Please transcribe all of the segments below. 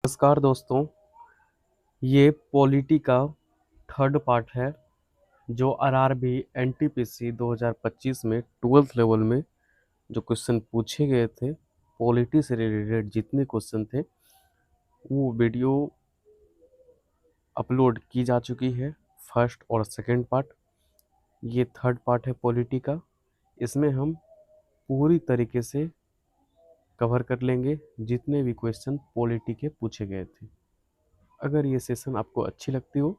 नमस्कार दोस्तों, ये पॉलिटी का थर्ड पार्ट है जो आरआरबी एनटीपीसी 2025 में 12th लेवल में जो क्वेश्चन पूछे गए थे, पॉलिटी से रिलेटेड जितने क्वेश्चन थे वो वीडियो अपलोड की जा चुकी है। फर्स्ट और सेकंड पार्ट, ये थर्ड पार्ट है पॉलिटी का। इसमें हम पूरी तरीके से कवर कर लेंगे जितने भी क्वेश्चन पॉलिटी के पूछे गए थे। अगर ये सेशन आपको अच्छी लगती हो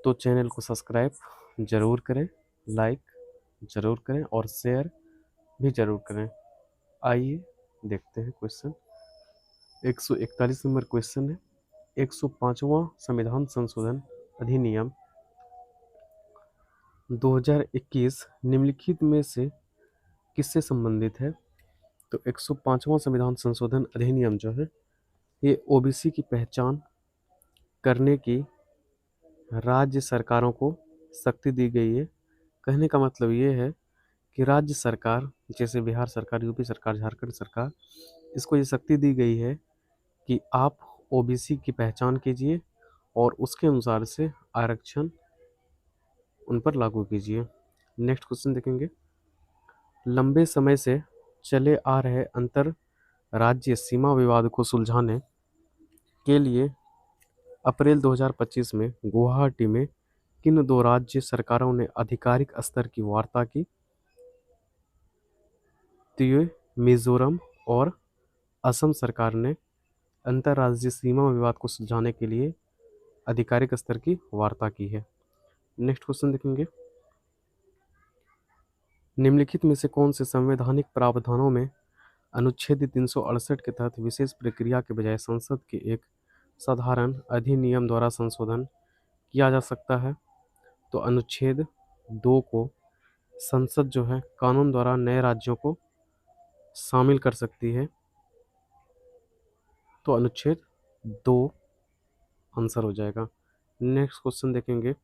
तो चैनल को सब्सक्राइब ज़रूर करें, लाइक ज़रूर करें और शेयर भी ज़रूर करें। आइए देखते हैं क्वेश्चन। 141 नंबर क्वेश्चन है। 105वां संविधान संशोधन अधिनियम 2021 निम्नलिखित में से किससे संबंधित है? तो 105वां संविधान संशोधन अधिनियम जो है ये ओबीसी की पहचान करने की राज्य सरकारों को शक्ति दी गई है। कहने का मतलब ये है कि राज्य सरकार जैसे बिहार सरकार, यूपी सरकार, झारखंड सरकार, इसको ये शक्ति दी गई है कि आप ओबीसी की पहचान कीजिए और उसके अनुसार से आरक्षण उन पर लागू कीजिए। नेक्स्ट क्वेश्चन देखेंगे। लंबे समय से चले आ रहे अंतर राज्य सीमा विवाद को सुलझाने के लिए अप्रैल 2025 में गुवाहाटी में किन दो राज्य सरकारों ने आधिकारिक स्तर की वार्ता की? तो ये मिजोरम और असम सरकार ने अंतर्राज्यीय सीमा विवाद को सुलझाने के लिए आधिकारिक स्तर की वार्ता की है। नेक्स्ट क्वेश्चन देखेंगे। निम्नलिखित में से कौन से संवैधानिक प्रावधानों में अनुच्छेद 368 के तहत विशेष प्रक्रिया के बजाय संसद के एक साधारण अधिनियम द्वारा संशोधन किया जा सकता है? तो अनुच्छेद 2 को संसद जो है कानून द्वारा नए राज्यों को शामिल कर सकती है। तो अनुच्छेद 2 आंसर हो जाएगा। नेक्स्ट क्वेश्चन देखेंगे।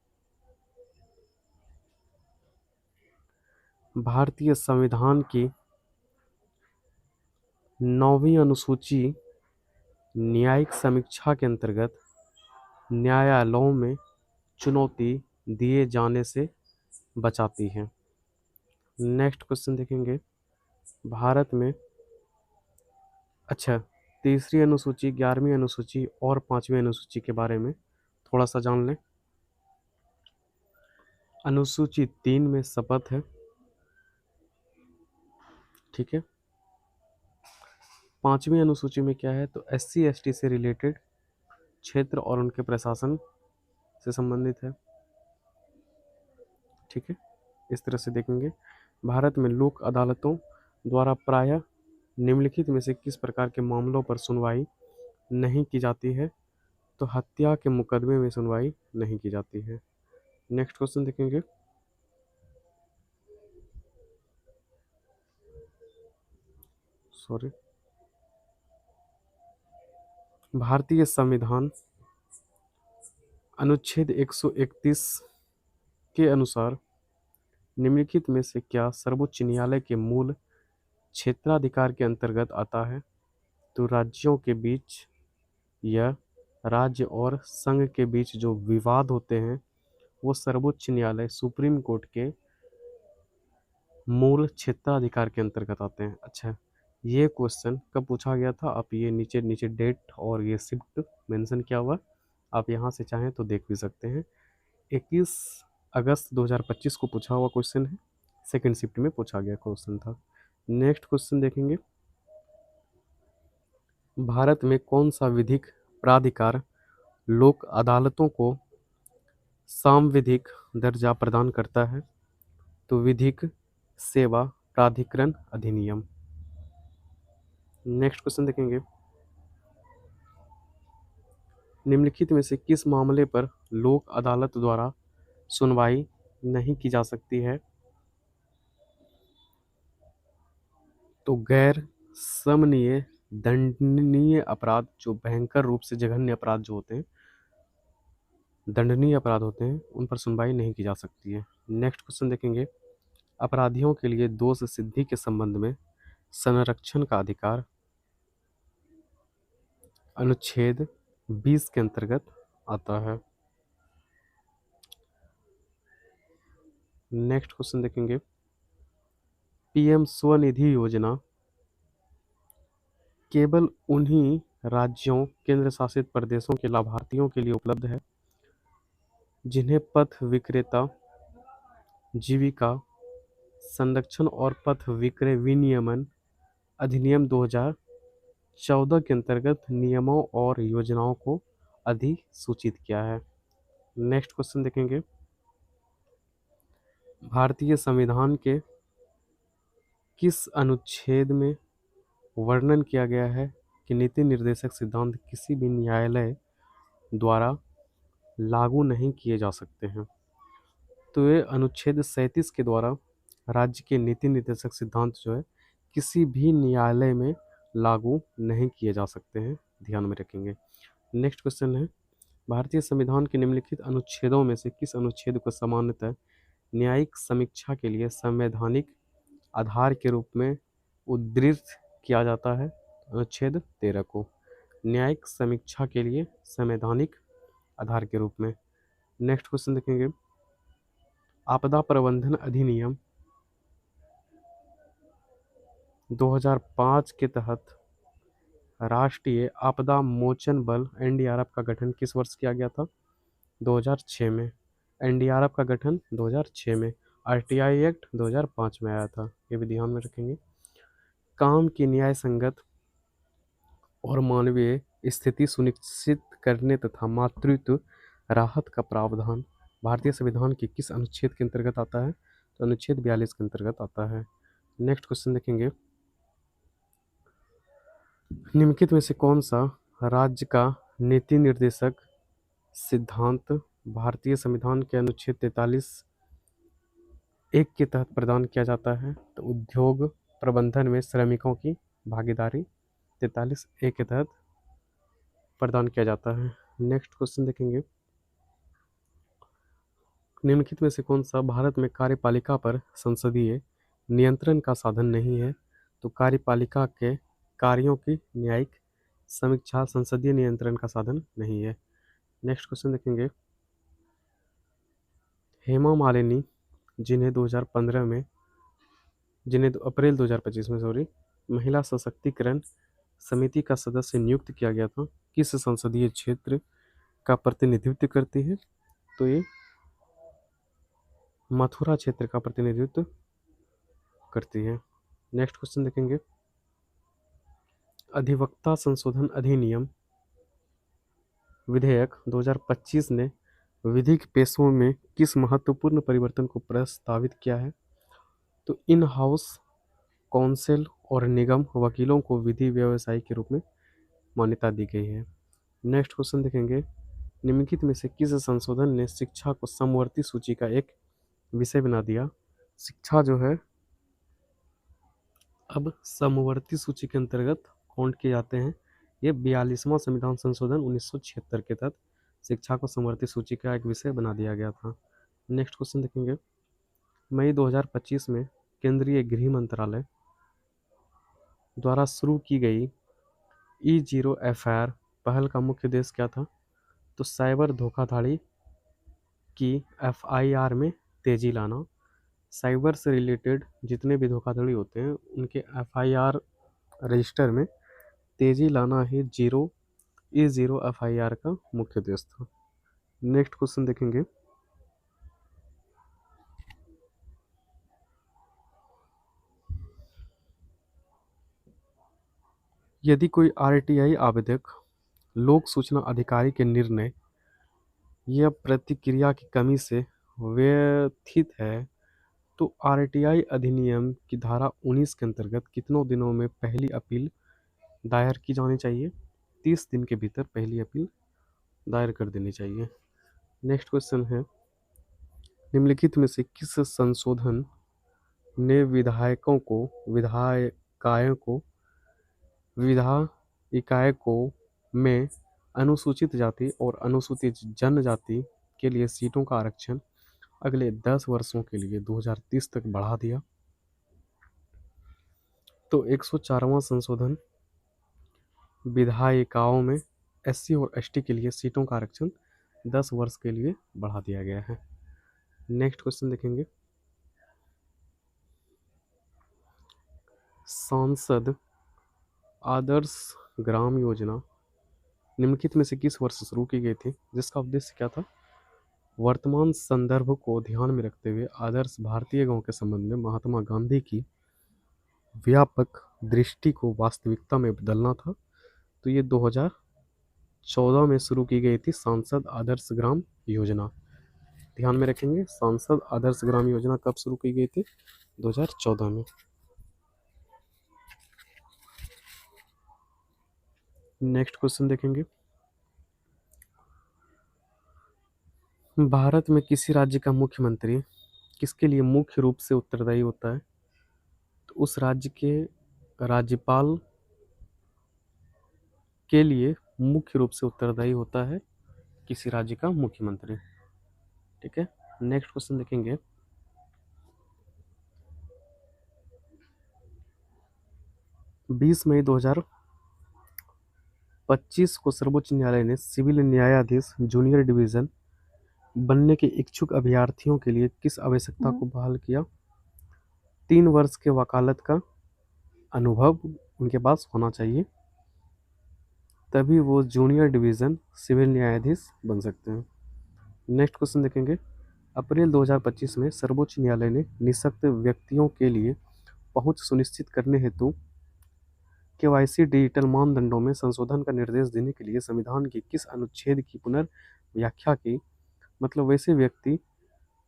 भारतीय संविधान की 9वीं अनुसूची न्यायिक समीक्षा के अंतर्गत न्यायालयों में चुनौती दिए जाने से बचाती है। नेक्स्ट क्वेश्चन देखेंगे। भारत में तीसरी अनुसूची, 11वीं अनुसूची और 5वीं अनुसूची के बारे में थोड़ा सा जान लें। अनुसूची 3 में शपथ है, ठीक है। 5वीं अनुसूची में क्या है? तो SC ST से रिलेटेड क्षेत्र और उनके प्रशासन से संबंधित है, ठीक है। इस तरह से देखेंगे। भारत में लोक अदालतों द्वारा प्रायः निम्नलिखित में से किस प्रकार के मामलों पर सुनवाई नहीं की जाती है? तो हत्या के मुकदमे में सुनवाई नहीं की जाती है। नेक्स्ट क्वेश्चन देखेंगे। भारतीय संविधान अनुच्छेद 131 के अनुसार निम्नलिखित में से क्या सर्वोच्च न्यायालय के मूल क्षेत्राधिकार के अंतर्गत आता है? तो राज्यों के बीच या राज्य और संघ के बीच जो विवाद होते हैं वो सर्वोच्च न्यायालय सुप्रीम कोर्ट के मूल क्षेत्राधिकार के अंतर्गत आते हैं। अच्छा, ये क्वेश्चन कब पूछा गया था? आप ये नीचे नीचे डेट और ये शिफ्ट मेंशन किया हुआ, आप यहाँ से चाहें तो देख भी सकते हैं। 21 अगस्त 2025 को पूछा हुआ क्वेश्चन है, सेकंड शिफ्ट में पूछा गया क्वेश्चन था। नेक्स्ट क्वेश्चन देखेंगे। भारत में कौन सा विधिक प्राधिकार लोक अदालतों को सांविधिक दर्जा प्रदान करता है? तो विधिक सेवा प्राधिकरण अधिनियम। नेक्स्ट क्वेश्चन देखेंगे। निम्नलिखित में से किस मामले पर लोक अदालत द्वारा सुनवाई नहीं की जा सकती है? तो गैर समनीय दंडनीय अपराध, जो भयंकर रूप से जघन्य अपराध जो होते हैं, दंडनीय अपराध होते हैं, उन पर सुनवाई नहीं की जा सकती है। नेक्स्ट क्वेश्चन देखेंगे। अपराधियों के लिए दोष सिद्धि के संबंध में संरक्षण का अधिकार अनुच्छेद 20 के अंतर्गत आता है। नेक्स्ट क्वेश्चन देखेंगे, पीएम स्वनिधि योजना केवल उन्हीं राज्यों केंद्र शासित प्रदेशों के लाभार्थियों के लिए उपलब्ध है जिन्हें पथ विक्रेता जीविका संरक्षण और पथ विक्रय विनियमन अधिनियम 2014 के अंतर्गत नियमों और योजनाओं को अधिसूचित किया है। नेक्स्ट क्वेश्चन देखेंगे, भारतीय संविधान के किस अनुच्छेद में वर्णन किया गया है कि नीति निर्देशक सिद्धांत किसी भी न्यायालय द्वारा लागू नहीं किए जा सकते हैं? तो ये अनुच्छेद 37 के द्वारा राज्य के नीति निर्देशक सिद्धांत जो है किसी भी न्यायालय में लागू नहीं किए जा सकते हैं, ध्यान में रखेंगे। नेक्स्ट क्वेश्चन है, भारतीय संविधान के निम्नलिखित अनुच्छेदों में से किस अनुच्छेद को सामान्यतः न्यायिक समीक्षा के लिए संवैधानिक आधार के रूप में उद्धृत किया जाता है? अनुच्छेद 13 को न्यायिक समीक्षा के लिए संवैधानिक आधार के रूप में। नेक्स्ट क्वेश्चन देखेंगे, आपदा प्रबंधन अधिनियम 2005 के तहत राष्ट्रीय आपदा मोचन बल एनडीआरएफ का गठन किस वर्ष किया गया था? 2006 में। एनडीआरएफ का गठन 2006 में। आरटीआई एक्ट 2005 में आया था, ये भी ध्यान में रखेंगे। काम की न्याय संगत और मानवीय स्थिति सुनिश्चित करने तथा मातृत्व राहत का प्रावधान भारतीय संविधान के किस अनुच्छेद के अंतर्गत आता है? तो अनुच्छेद 42 के अंतर्गत आता है। नेक्स्ट क्वेश्चन देखेंगे, निम्नलिखित में से कौन सा राज्य का नीति निर्देशक सिद्धांत भारतीय संविधान के अनुच्छेद 43(1) के तहत प्रदान किया जाता है? तो उद्योग प्रबंधन में श्रमिकों की भागीदारी 43(1) के तहत प्रदान किया जाता है। नेक्स्ट क्वेश्चन देखेंगे, निम्नलिखित में से कौन सा भारत में कार्यपालिका पर संसदीय नियंत्रण का साधन नहीं है? तो कार्यपालिका के कार्यों की न्यायिक समीक्षा संसदीय नियंत्रण का साधन नहीं है। नेक्स्ट क्वेश्चन देखेंगे, हेमा मालिनी जिन्हें अप्रैल 2025 में महिला सशक्तिकरण समिति का सदस्य नियुक्त किया गया था, किस संसदीय क्षेत्र का प्रतिनिधित्व करती है? तो ये मथुरा क्षेत्र का प्रतिनिधित्व करती है। नेक्स्ट क्वेश्चन देखेंगे, अधिवक्ता संशोधन अधिनियम विधेयक 2025 ने विधिक पेशों में किस महत्वपूर्ण परिवर्तन को प्रस्तावित किया है? तो इन हाउस काउंसिल और निगम वकीलों को विधि व्यवसायी के रूप में मान्यता दी गई है। नेक्स्ट क्वेश्चन देखेंगे, निम्नलिखित में से किस संशोधन ने शिक्षा को समवर्ती सूची का एक विषय बना दिया? शिक्षा जो है अब समवर्ती सूची के अंतर्गत काउंट किए जाते हैं। ये 42वां संविधान संशोधन 1976 के तहत शिक्षा को समवर्ती सूची का एक विषय बना दिया गया था। नेक्स्ट क्वेश्चन देखेंगे, मई 2025 में केंद्रीय गृह मंत्रालय द्वारा शुरू की गई E0FIR पहल का मुख्य उद्देश्य क्या था? तो साइबर धोखाधड़ी की FIR में तेजी लाना, साइबर से रिलेटेड जितने भी धोखाधड़ी होते हैं उनके FIR रजिस्टर में तेजी लाना ही E0FIR का मुख्य उद्देश्य था। नेक्स्ट क्वेश्चन देखेंगे, यदि कोई RTI आवेदक लोक सूचना अधिकारी के निर्णय या प्रतिक्रिया की कमी से व्यथित है तो RTI अधिनियम की धारा 19 के अंतर्गत कितनों दिनों में पहली अपील दायर की जानी चाहिए? 30 दिन के भीतर पहली अपील दायर कर देनी चाहिए। नेक्स्ट क्वेश्चन है, निम्नलिखित में से किस संशोधन ने विधायिकाओं में अनुसूचित जाति और अनुसूचित जनजाति के लिए सीटों का आरक्षण अगले 10 वर्षों के लिए 2030 तक बढ़ा दिया? तो 104वां संशोधन विधायिकाओं में एससी और एसटी के लिए सीटों का आरक्षण 10 वर्ष के लिए बढ़ा दिया गया है। नेक्स्ट क्वेश्चन देखेंगे, सांसद आदर्श ग्राम योजना निम्नलिखित में से किस वर्ष शुरू की गई थी, जिसका उद्देश्य क्या था? वर्तमान संदर्भ को ध्यान में रखते हुए आदर्श भारतीय गांव के संबंध में महात्मा गांधी की व्यापक दृष्टि को वास्तविकता में बदलना था। तो ये 2014 में शुरू की गई थी सांसद आदर्श ग्राम योजना। ध्यान में रखेंगे, सांसद आदर्श ग्राम योजना कब शुरू की गई थी? 2014 में। नेक्स्ट क्वेश्चन देखेंगे, भारत में किसी राज्य का मुख्यमंत्री किसके लिए मुख्य रूप से उत्तरदायी होता है? तो उस राज्य के राज्यपाल के लिए मुख्य रूप से उत्तरदायी होता है किसी राज्य का मुख्यमंत्री। ठीक है, नेक्स्ट क्वेश्चन देखेंगे, बीस मई 2025 को सर्वोच्च न्यायालय ने सिविल न्यायाधीश जूनियर डिवीजन बनने के इच्छुक अभ्यर्थियों के लिए किस आवश्यकता को बहाल किया? 3 वर्ष के वकालत का अनुभव उनके पास होना चाहिए, तभी वो जूनियर डिवीजन सिविल न्यायाधीश बन सकते हैं। नेक्स्ट क्वेश्चन देखेंगे, अप्रैल 2025 में सर्वोच्च न्यायालय ने निःशक्त व्यक्तियों के लिए पहुंच सुनिश्चित करने हेतु केवाईसी डिजिटल मानदंडों में संशोधन का निर्देश देने के लिए संविधान की किस अनुच्छेद की पुनर्व्याख्या की? मतलब वैसे व्यक्ति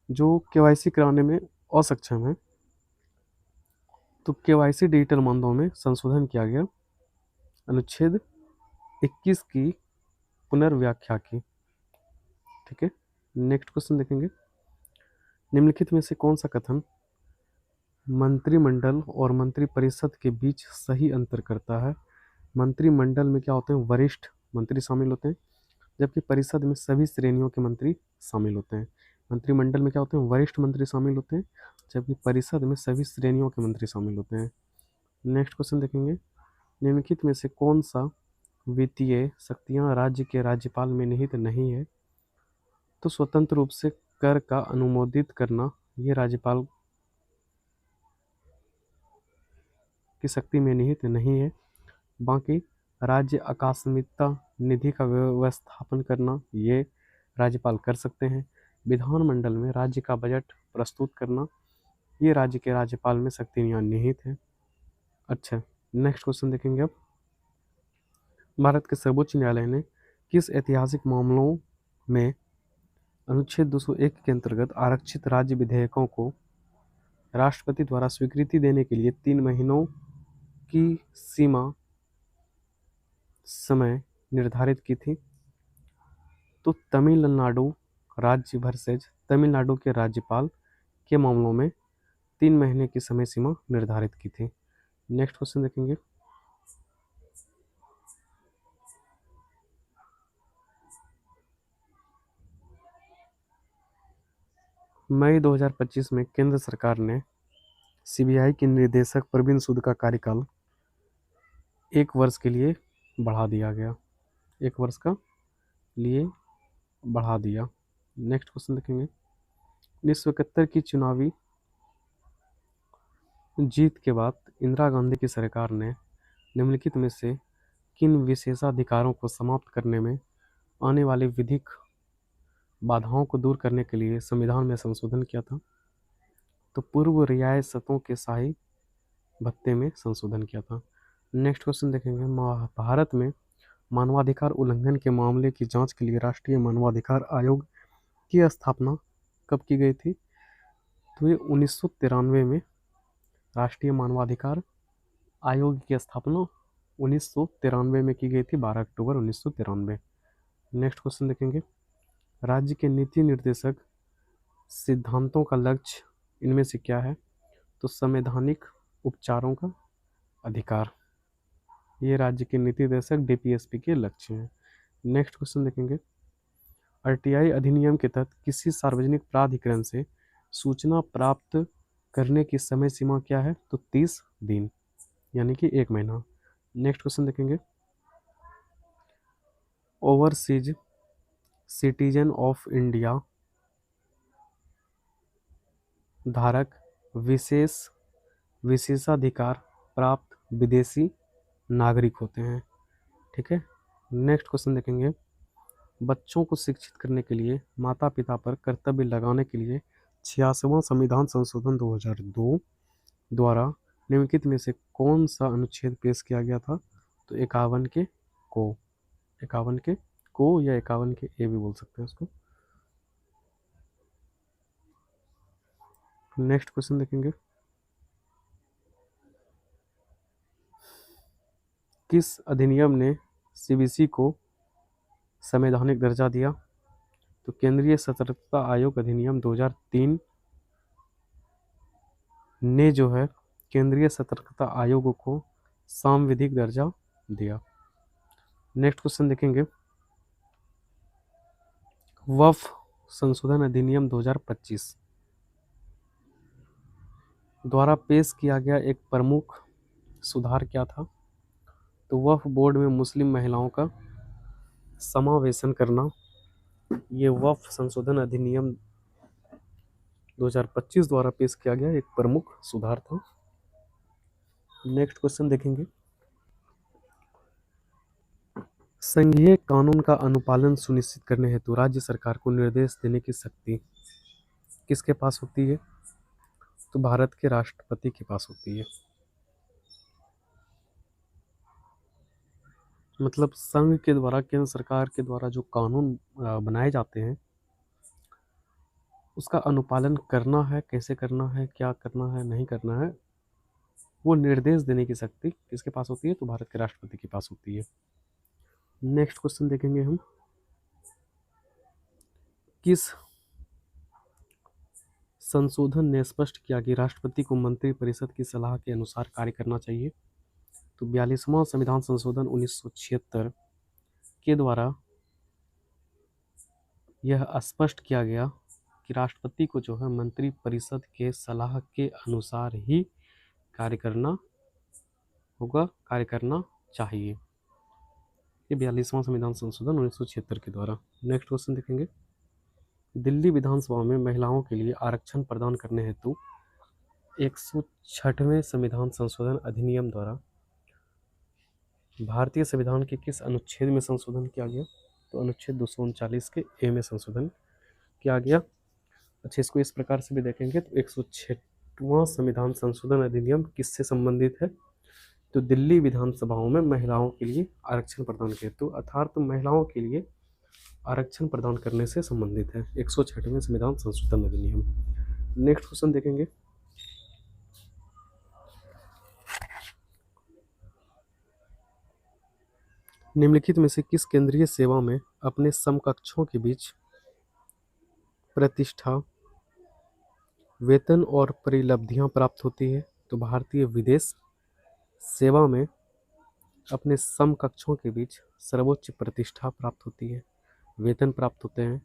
जो केवाईसी कराने में असक्षम है, तो केवाईसी डिजिटल मानदंडों में संशोधन किया गया अनुच्छेद 21 की पुनर्व्याख्या की। ठीक है, नेक्स्ट क्वेश्चन देखेंगे, निम्नलिखित में से कौन सा कथन मंत्रिमंडल और मंत्रिपरिषद के बीच सही अंतर करता है? मंत्रिमंडल में क्या होते हैं? वरिष्ठ मंत्री शामिल होते हैं, जबकि परिषद में सभी श्रेणियों के मंत्री शामिल होते हैं। मंत्रिमंडल में क्या होते हैं? वरिष्ठ मंत्री शामिल होते हैं, जबकि परिषद में सभी श्रेणियों के मंत्री शामिल होते हैं। नेक्स्ट क्वेश्चन देखेंगे, निम्नलिखित में से कौन सा वित्तीय शक्तियां राज्य के राज्यपाल में निहित नहीं है? तो स्वतंत्र रूप से कर का अनुमोदित करना ये राज्यपाल की शक्ति में निहित नहीं है। बाकी राज्य आकस्मिकता निधि का व्यवस्थापन करना ये राज्यपाल कर सकते हैं। विधानमंडल में राज्य का बजट प्रस्तुत करना ये राज्य के राज्यपाल में शक्तियां निहित है। अच्छा, नेक्स्ट क्वेश्चन देखेंगे, अब भारत के सर्वोच्च न्यायालय ने किस ऐतिहासिक मामलों में अनुच्छेद 201 के अंतर्गत आरक्षित राज्य विधेयकों को राष्ट्रपति द्वारा स्वीकृति देने के लिए 3 महीनों की सीमा समय निर्धारित की थी? तो तमिलनाडु राज्य वर्सेज तमिलनाडु के राज्यपाल के मामलों में 3 महीने की समय सीमा निर्धारित की थी। नेक्स्ट क्वेश्चन देखेंगे, मई 2025 में केंद्र सरकार ने सीबीआई के निदेशक प्रवीण सूद का कार्यकाल 1 वर्ष के लिए बढ़ा दिया गया, 1 वर्ष का लिए बढ़ा दिया। नेक्स्ट क्वेश्चन देखेंगे, 1971 की चुनावी जीत के बाद इंदिरा गांधी की सरकार ने निम्नलिखित में से किन विशेषाधिकारों को समाप्त करने में आने वाली विधिक बाधाओं को दूर करने के लिए संविधान में संशोधन किया था? तो पूर्व रियासतों के शाही भत्ते में संशोधन किया था। नेक्स्ट क्वेश्चन देखेंगे, भारत में मानवाधिकार उल्लंघन के मामले की जांच के लिए राष्ट्रीय मानवाधिकार आयोग की स्थापना कब की गई थी? तो ये 1993 में राष्ट्रीय मानवाधिकार आयोग की स्थापना 1993 में की गई थी, 12 अक्टूबर 1993। नेक्स्ट क्वेश्चन देखेंगे, राज्य के नीति निर्देशक सिद्धांतों का लक्ष्य इनमें से क्या है? तो संवैधानिक उपचारों का अधिकार, ये राज्य के नीति निर्देशक डीपीएसपी के लक्ष्य हैं। नेक्स्ट क्वेश्चन देखेंगे, आरटीआई अधिनियम के तहत किसी सार्वजनिक प्राधिकरण से सूचना प्राप्त करने की समय सीमा क्या है? तो 30 दिन, यानी कि 1 महीना। नेक्स्ट क्वेश्चन देखेंगे, ओवरसीज सिटीजन ऑफ इंडिया धारक विशेषाधिकार प्राप्त विदेशी नागरिक होते हैं। ठीक है, नेक्स्ट क्वेश्चन देखेंगे। बच्चों को शिक्षित करने के लिए माता पिता पर कर्तव्य लगाने के लिए 86वां संविधान संशोधन 2002 द्वारा निम्नलिखित में से कौन सा अनुच्छेद पेश किया गया था? तो 51 के को, 51 के को या 51 के ए भी बोल सकते हैं उसको। नेक्स्ट क्वेश्चन देखेंगे। किस अधिनियम ने सीबीसी को संवैधानिक दर्जा दिया? तो केंद्रीय सतर्कता आयोग अधिनियम 2003 ने जो है केंद्रीय सतर्कता आयोग को सांविधिक दर्जा दिया। नेक्स्ट क्वेश्चन देखेंगे। वक्फ संशोधन अधिनियम 2025 द्वारा पेश किया गया एक प्रमुख सुधार क्या था? तो वक्फ बोर्ड में मुस्लिम महिलाओं का समावेशन करना, ये वक्फ संशोधन अधिनियम 2025 द्वारा पेश किया गया एक प्रमुख सुधार था। नेक्स्ट क्वेश्चन देखेंगे। संघीय कानून का अनुपालन सुनिश्चित करने हेतु राज्य सरकार को निर्देश देने की शक्ति किसके पास होती है? तो भारत के राष्ट्रपति के पास होती है। मतलब संघ के द्वारा, केंद्र सरकार के द्वारा जो कानून बनाए जाते हैं उसका अनुपालन करना है, कैसे करना है, क्या करना है, नहीं करना है, वो निर्देश देने की शक्ति किसके पास होती है? तो भारत के राष्ट्रपति के पास होती है। नेक्स्ट क्वेश्चन देखेंगे हम। किस संशोधन ने स्पष्ट किया कि राष्ट्रपति को मंत्रिपरिषद की सलाह के अनुसार कार्य करना चाहिए? तो 42वां संविधान संशोधन 1976 के द्वारा यह स्पष्ट किया गया कि राष्ट्रपति को जो है मंत्रिपरिषद के सलाह के अनुसार ही कार्य करना होगा, कार्य करना चाहिए। ये 42वां संविधान संशोधन 1976 के द्वारा। नेक्स्ट क्वेश्चन देखेंगे। दिल्ली विधानसभा में महिलाओं के लिए आरक्षण प्रदान करने हेतु 106वें संविधान संशोधन अधिनियम द्वारा भारतीय संविधान के किस अनुच्छेद में संशोधन किया गया? तो अनुच्छेद 239 के ए में संशोधन किया गया। अच्छा, इसको इस प्रकार से भी देखेंगे तो 106वां संविधान संशोधन अधिनियम किससे संबंधित है? तो दिल्ली विधानसभाओं में महिलाओं के लिए आरक्षण प्रदान के हेतु, अर्थात महिलाओं के लिए आरक्षण प्रदान करने से संबंधित है 106वें संविधान संशोधन अधिनियम। नेक्स्ट क्वेश्चन देखेंगे। निम्नलिखित में से किस केंद्रीय सेवा में अपने समकक्षों के बीच प्रतिष्ठा, वेतन और परिलब्धियां प्राप्त होती है? तो भारतीय विदेश सेवा में अपने समकक्षों के बीच सर्वोच्च प्रतिष्ठा प्राप्त होती है, वेतन प्राप्त होते हैं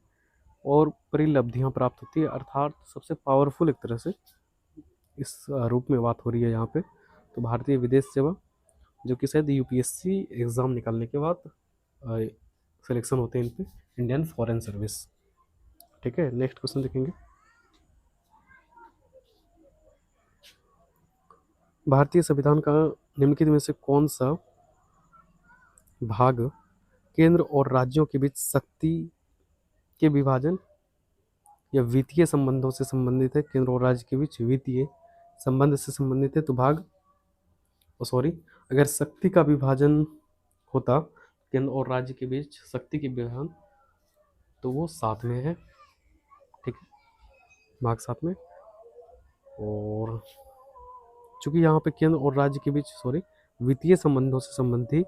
और परिलब्धियां प्राप्त होती है, अर्थात सबसे पावरफुल एक तरह से इस रूप में बात हो रही है यहाँ पे। तो भारतीय विदेश सेवा जो कि शायद यूपीएससी एग्ज़ाम निकालने के बाद सिलेक्शन होते हैं इन पे, इंडियन फॉरेन सर्विस। ठीक है, नेक्स्ट क्वेश्चन देखेंगे। भारतीय संविधान का निम्नलिखित में से कौन सा भाग केंद्र और राज्यों के बीच शक्ति के विभाजन या वित्तीय संबंधों से संबंधित है? केंद्र और राज्य के बीच वित्तीय संबंध से संबंधित है। तो अगर शक्ति का विभाजन होता केंद्र और राज्य के बीच शक्ति के विभाजन, तो वो 7 में है। ठीक है, भाग 7 में। और चूंकि यहाँ पे केंद्र और राज्य के बीच वित्तीय संबंधों से संबंधित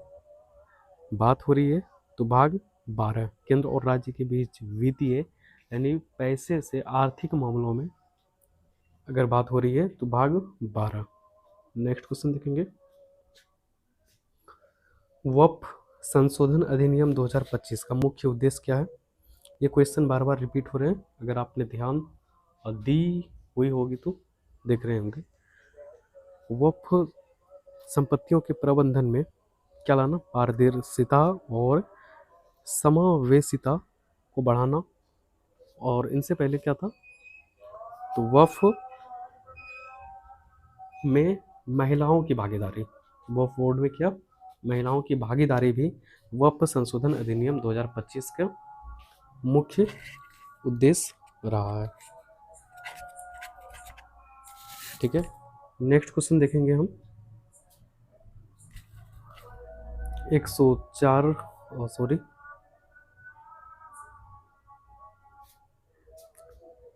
बात हो रही है, तो भाग 12 केंद्र और राज्य के बीच वित्तीय यानी पैसे से आर्थिक मामलों में अगर बात हो रही है तो भाग 12। नेक्स्ट क्वेश्चन देखेंगे। वक्फ संशोधन अधिनियम 2025 का मुख्य उद्देश्य क्या है? ये क्वेश्चन बार बार रिपीट हो रहे हैं, अगर आपने ध्यान दी हुई होगी तो देख रहे होंगे। वक्फ संपत्तियों के प्रबंधन में क्या लाना? पारदर्शिता और समावेशिता को बढ़ाना, और इनसे पहले क्या था, तो वक्फ में महिलाओं की भागीदारी, वक्फ बोर्ड में क्या, महिलाओं की भागीदारी भी वक्फ संशोधन अधिनियम 2025 का मुख्य उद्देश्य रहा है। ठीक है, नेक्स्ट क्वेश्चन देखेंगे हम 104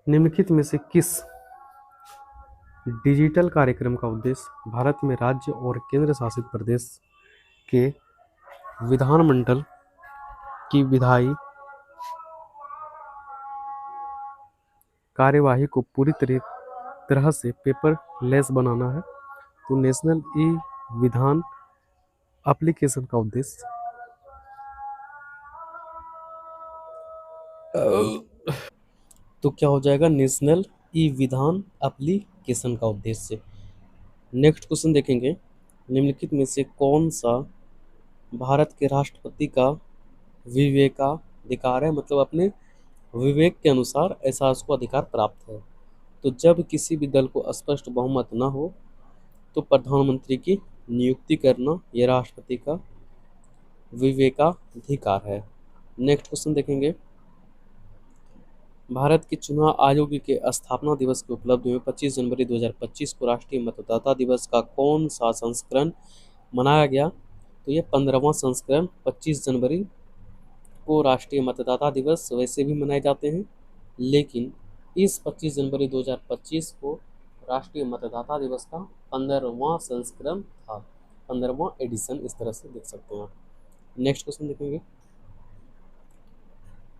निम्नलिखित में से किस डिजिटल कार्यक्रम का उद्देश्य भारत में राज्य और केंद्र शासित प्रदेश के विधानमंडल की विधायी कार्यवाही को पूरी तरह से पेपरलेस बनाना है? तो नेशनल ई विधान एप्लीकेशन का उद्देश्य तो क्या हो जाएगा, नेशनल ई विधान एप्लीकेशन का उद्देश्य। नेक्स्ट क्वेश्चन देखेंगे, निम्नलिखित में से कौन सा भारत के राष्ट्रपति का विवेकाधिकार है, मतलब अपने विवेक के अनुसार ऐसा उसको अधिकार प्राप्त है? तो जब किसी भी दल को स्पष्ट बहुमत न हो तो प्रधानमंत्री की नियुक्ति करना यह राष्ट्रपति का विवेकाधिकार है। नेक्स्ट क्वेश्चन देखेंगे, भारत के चुनाव आयोग के स्थापना दिवस के उपलक्ष्य में 25 जनवरी 2025 को राष्ट्रीय मतदाता दिवस का कौन सा संस्करण मनाया गया? तो ये 15वां संस्करण 25 जनवरी को राष्ट्रीय मतदाता दिवस वैसे भी मनाए जाते हैं, लेकिन इस 25 जनवरी 2025 को राष्ट्रीय मतदाता दिवस का 15वां संस्करण था, 15वां एडिशन, इस तरह से देख सकते हैं। नेक्स्ट क्वेश्चन देखेंगे,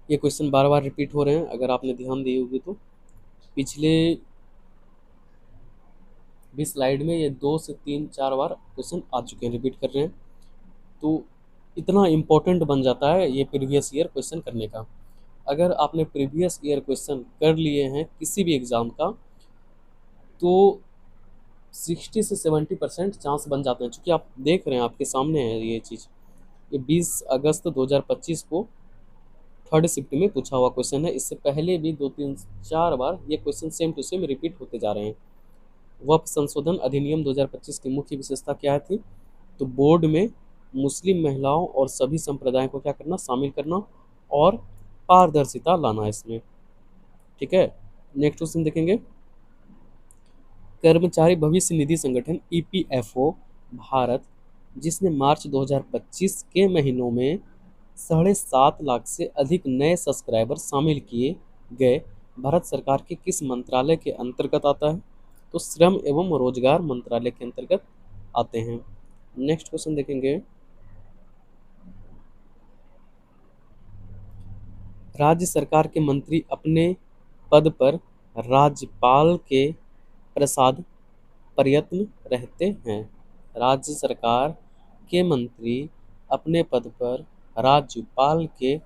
ये क्वेश्चन बार बार रिपीट हो रहे हैं, अगर आपने ध्यान दी होगी तो पिछले भी स्लाइड में ये 2 से 3-4 बार क्वेश्चन आ चुके हैं, रिपीट कर रहे हैं, तो इतना इम्पोर्टेंट बन जाता है ये प्रीवियस ईयर क्वेश्चन करने का। अगर आपने प्रीवियस ईयर क्वेश्चन कर लिए हैं किसी भी एग्ज़ाम का तो 60 से 70% चांस बन जाते हैं, क्योंकि आप देख रहे हैं आपके सामने है ये चीज़। ये 20 अगस्त 2025 को थर्ड शिफ्ट में पूछा हुआ क्वेश्चन है, इससे पहले भी 2-3-4 बार ये question same to same repeat होते जा रहे हैं। वक्फ संशोधन अधिनियम 2025 की मुख्य विशेषता क्या थी? तो बोर्ड में मुस्लिम महिलाओं और सभी संप्रदायों को क्या करना, शामिल करना और पारदर्शिता लाना इसमें। ठीक है, नेक्स्ट क्वेश्चन देखेंगे, कर्मचारी भविष्य निधि संगठन ईपीएफओ भारत, जिसने मार्च 2025 के महीनों में 7.5 लाख से अधिक नए सब्सक्राइबर शामिल किए गए, भारत सरकार के किस मंत्रालय के अंतर्गत आता है? तो श्रम एवं रोजगार मंत्रालय के अंतर्गत आते हैं। नेक्स्ट क्वेश्चन देखेंगे, राज्य सरकार के मंत्री अपने पद पर राज्यपाल के प्रसाद प्रयत्न रहते हैं। राज्य सरकार के मंत्री अपने पद पर राज्यपाल के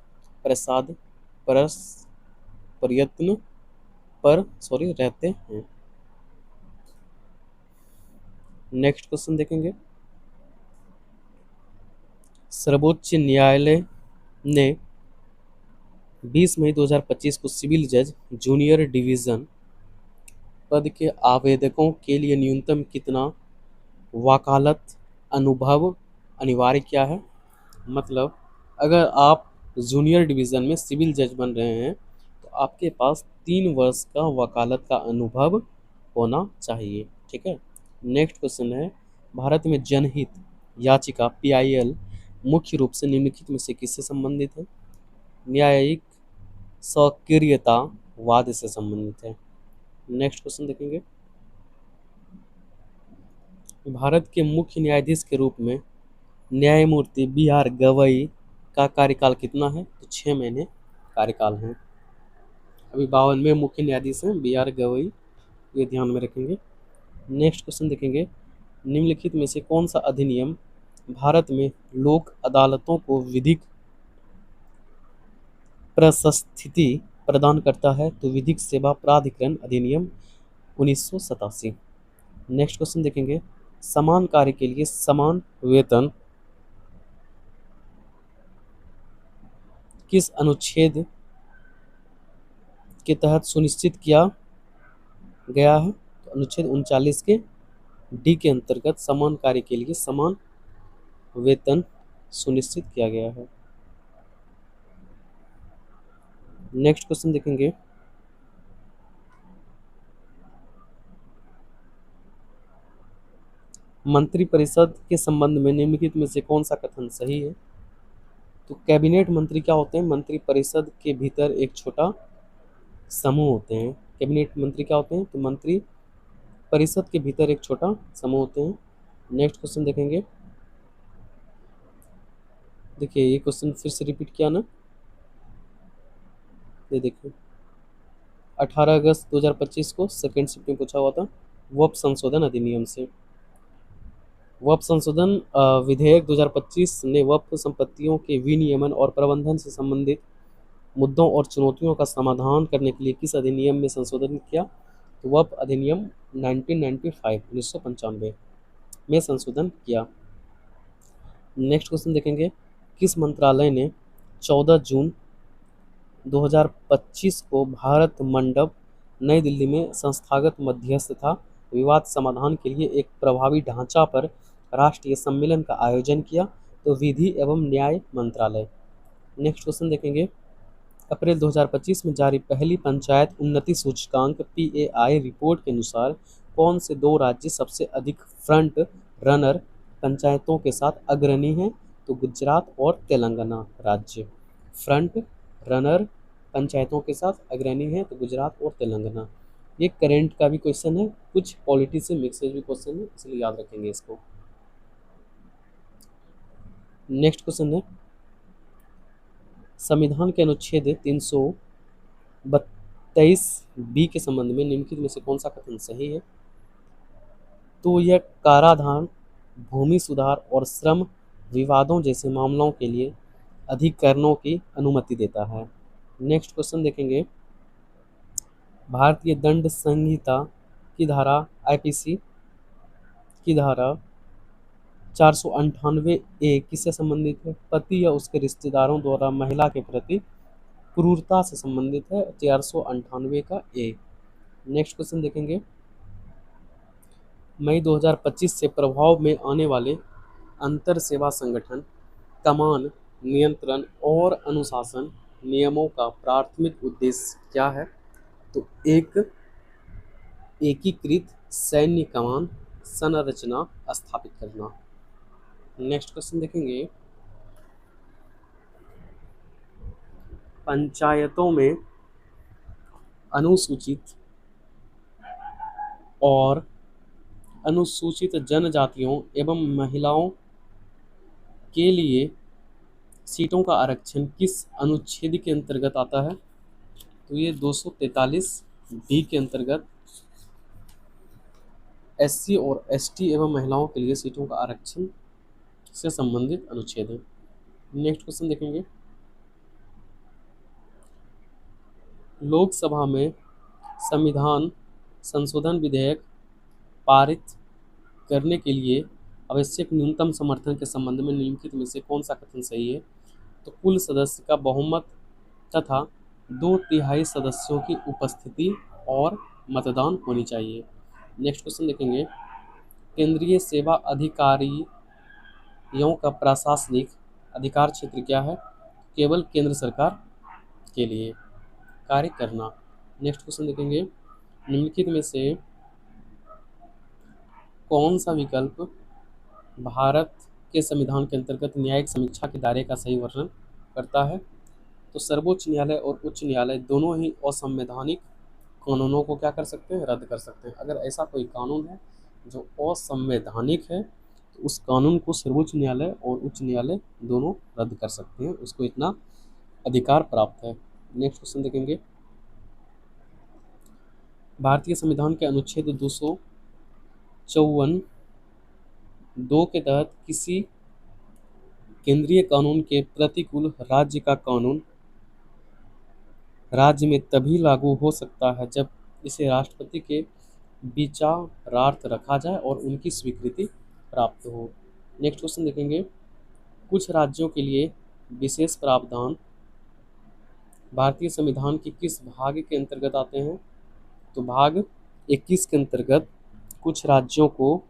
प्रसाद प्रयत्न पर रहते हैं। नेक्स्ट क्वेश्चन देखेंगे, सर्वोच्च न्यायालय ने 20 मई 2025 को सिविल जज जूनियर डिवीजन पद के आवेदकों के लिए न्यूनतम कितना वकालत अनुभव अनिवार्य किया है? मतलब अगर आप जूनियर डिवीज़न में सिविल जज बन रहे हैं तो आपके पास 3 वर्ष का वकालत का अनुभव होना चाहिए। ठीक है, नेक्स्ट क्वेश्चन है, भारत में जनहित याचिका पीआईएल मुख्य रूप से निम्नलिखित में से किससे संबंधित है? न्यायिक सक्रियतावाद से संबंधित है। नेक्स्ट क्वेश्चन देखेंगे, भारत के मुख्य न्यायाधीश के रूप में न्यायमूर्ति बी आर गवई का कार्यकाल कितना है? तो 6 महीने कार्यकाल हैं। अभी 52वें मुख्य न्यायाधीश हैं बी आर गवई, ये ध्यान में रखेंगे। नेक्स्ट क्वेश्चन देखेंगे, निम्नलिखित में से कौन सा अधिनियम भारत में लोक अदालतों को विधिक प्रशस्ति प्रदान करता है? तो विधिक सेवा प्राधिकरण अधिनियम 1987। नेक्स्ट क्वेश्चन देखेंगे, समान कार्य के लिए समान वेतन किस अनुच्छेद के तहत सुनिश्चित किया गया है? तो अनुच्छेद 39 के डी के अंतर्गत समान कार्य के लिए समान वेतन सुनिश्चित किया गया है। नेक्स्ट क्वेश्चन देखेंगे, मंत्रिपरिषद के संबंध में निम्नलिखित में से कौन सा कथन सही है? तो कैबिनेट मंत्री क्या होते हैं? मंत्रिपरिषद के भीतर एक छोटा समूह होते हैं। कैबिनेट मंत्री क्या होते हैं? तो मंत्री परिषद के भीतर एक छोटा समूह होते हैं। नेक्स्ट क्वेश्चन देखेंगे, देखिए ये क्वेश्चन फिर से रिपीट किया ना, ये देखिए 18 अगस्त 2025 को सेकेंड शिफ्ट में पूछा हुआ था वक्फ संशोधन अधिनियम से। वक्फ संशोधन विधेयक 2025 ने वक्फ संपत्तियों के विनियमन और प्रबंधन से संबंधित मुद्दों और चुनौतियों का समाधान करने के लिए किस अधिनियम में संशोधन किया? तो वक्फ अधिनियम 1995 में संशोधन किया। नेक्स्ट क्वेश्चन देखेंगे, किस मंत्रालय ने 14 जून 2025 को भारत मंडप नई दिल्ली में संस्थागत मध्यस्थता विवाद समाधान के लिए एक प्रभावी ढांचा पर राष्ट्रीय सम्मेलन का आयोजन किया? तो विधि एवं न्याय मंत्रालय। नेक्स्ट क्वेश्चन देखेंगे, अप्रैल 2025 में जारी पहली पंचायत उन्नति सूचकांक PAI रिपोर्ट के अनुसार कौन से दो राज्य सबसे अधिक फ्रंट रनर पंचायतों के साथ अग्रणी हैं? तो गुजरात और तेलंगाना राज्य फ्रंट रनर पंचायतों के साथ अग्रणी हैं, तो गुजरात और तेलंगाना। ये करंट का भी क्वेश्चन है, कुछ पॉलिटी से मिक्सेज भी क्वेश्चन है, इसलिए याद रखेंगे इसको। नेक्स्ट क्वेश्चन है, संविधान के अनुच्छेद 332B के संबंध में निम्नलिखित में से कौन सा कथन सही है? तो यह कराधान, भूमि सुधार और श्रम विवादों जैसे मामलों के लिए अधिकरणों की अनुमति देता है। नेक्स्ट क्वेश्चन देखेंगे, भारतीय दंड संहिता की धारा IPC की धारा 498A किससे संबंधित है? पति या उसके रिश्तेदारों द्वारा महिला के प्रति क्रूरता से संबंधित है, 498 का A। नेक्स्ट क्वेश्चन देखेंगे, मई 2025 से प्रभाव में आने वाले अंतर सेवा संगठन कमान नियंत्रण और अनुशासन नियमों का प्राथमिक उद्देश्य क्या है? तो एक एकीकृत सैन्य कमान संरचना स्थापित करना। नेक्स्ट क्वेश्चन देखेंगे, पंचायतों में अनुसूचित और अनुसूचित जनजातियों एवं महिलाओं के लिए सीटों का आरक्षण किस अनुच्छेद के अंतर्गत आता है? तो ये 243B के अंतर्गत SC और ST एवं महिलाओं के लिए सीटों का आरक्षण से संबंधित अनुच्छेद है। नेक्स्ट क्वेश्चन देखेंगे, लोकसभा में संविधान संशोधन विधेयक पारित करने के लिए आवश्यक न्यूनतम समर्थन के संबंध में निम्नलिखित में से कौन सा कथन सही है? तो कुल सदस्य का बहुमत तथा 2/3 सदस्यों की उपस्थिति और मतदान होनी चाहिए। नेक्स्ट क्वेश्चन देखेंगे, केंद्रीय सेवा अधिकारियों का प्रशासनिक अधिकार क्षेत्र क्या है? केवल केंद्र सरकार के लिए कार्य करना। नेक्स्ट क्वेश्चन देखेंगे, निम्नलिखित में से कौन सा विकल्प भारत के संविधान के अंतर्गत न्यायिक समीक्षा के दायरे का सही वर्णन करता है? तो सर्वोच्च न्यायालय और उच्च न्यायालय दोनों ही असंवैधानिक कानूनों को क्या कर सकते हैं? रद्द कर सकते हैं। अगर ऐसा कोई कानून है जो असंवैधानिक है तो उस कानून को सर्वोच्च न्यायालय और उच्च न्यायालय दोनों रद्द कर सकते हैं, उसको इतना अधिकार प्राप्त है। नेक्स्ट क्वेश्चन देखेंगे, भारतीय संविधान के अनुच्छेद 254(2) के तहत किसी केंद्रीय कानून के प्रतिकूल राज्य का कानून राज्य में तभी लागू हो सकता है जब इसे राष्ट्रपति के विचारार्थ रखा जाए और उनकी स्वीकृति प्राप्त हो। नेक्स्ट क्वेश्चन देखेंगे, कुछ राज्यों के लिए विशेष प्रावधान भारतीय संविधान के किस भाग के अंतर्गत आते हैं? तो भाग 21 के अंतर्गत कुछ राज्यों को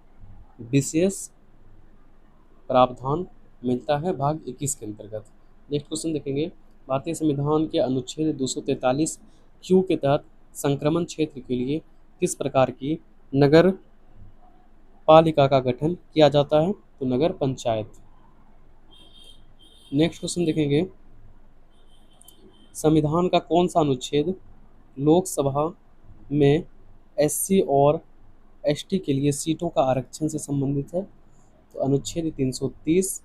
विशेष प्रावधान मिलता है भाग 21 के अंतर्गत। नेक्स्ट क्वेश्चन देखेंगे, भारतीय संविधान के अनुच्छेद 243 क्यू के तहत संक्रमण क्षेत्र के लिए किस प्रकार की नगर पालिका का गठन किया जाता है? तो नगर पंचायत। नेक्स्ट क्वेश्चन देखेंगे, संविधान का कौन सा अनुच्छेद लोकसभा में एससी और एसटी के लिए सीटों का आरक्षण से संबंधित है? तो अनुच्छेद 330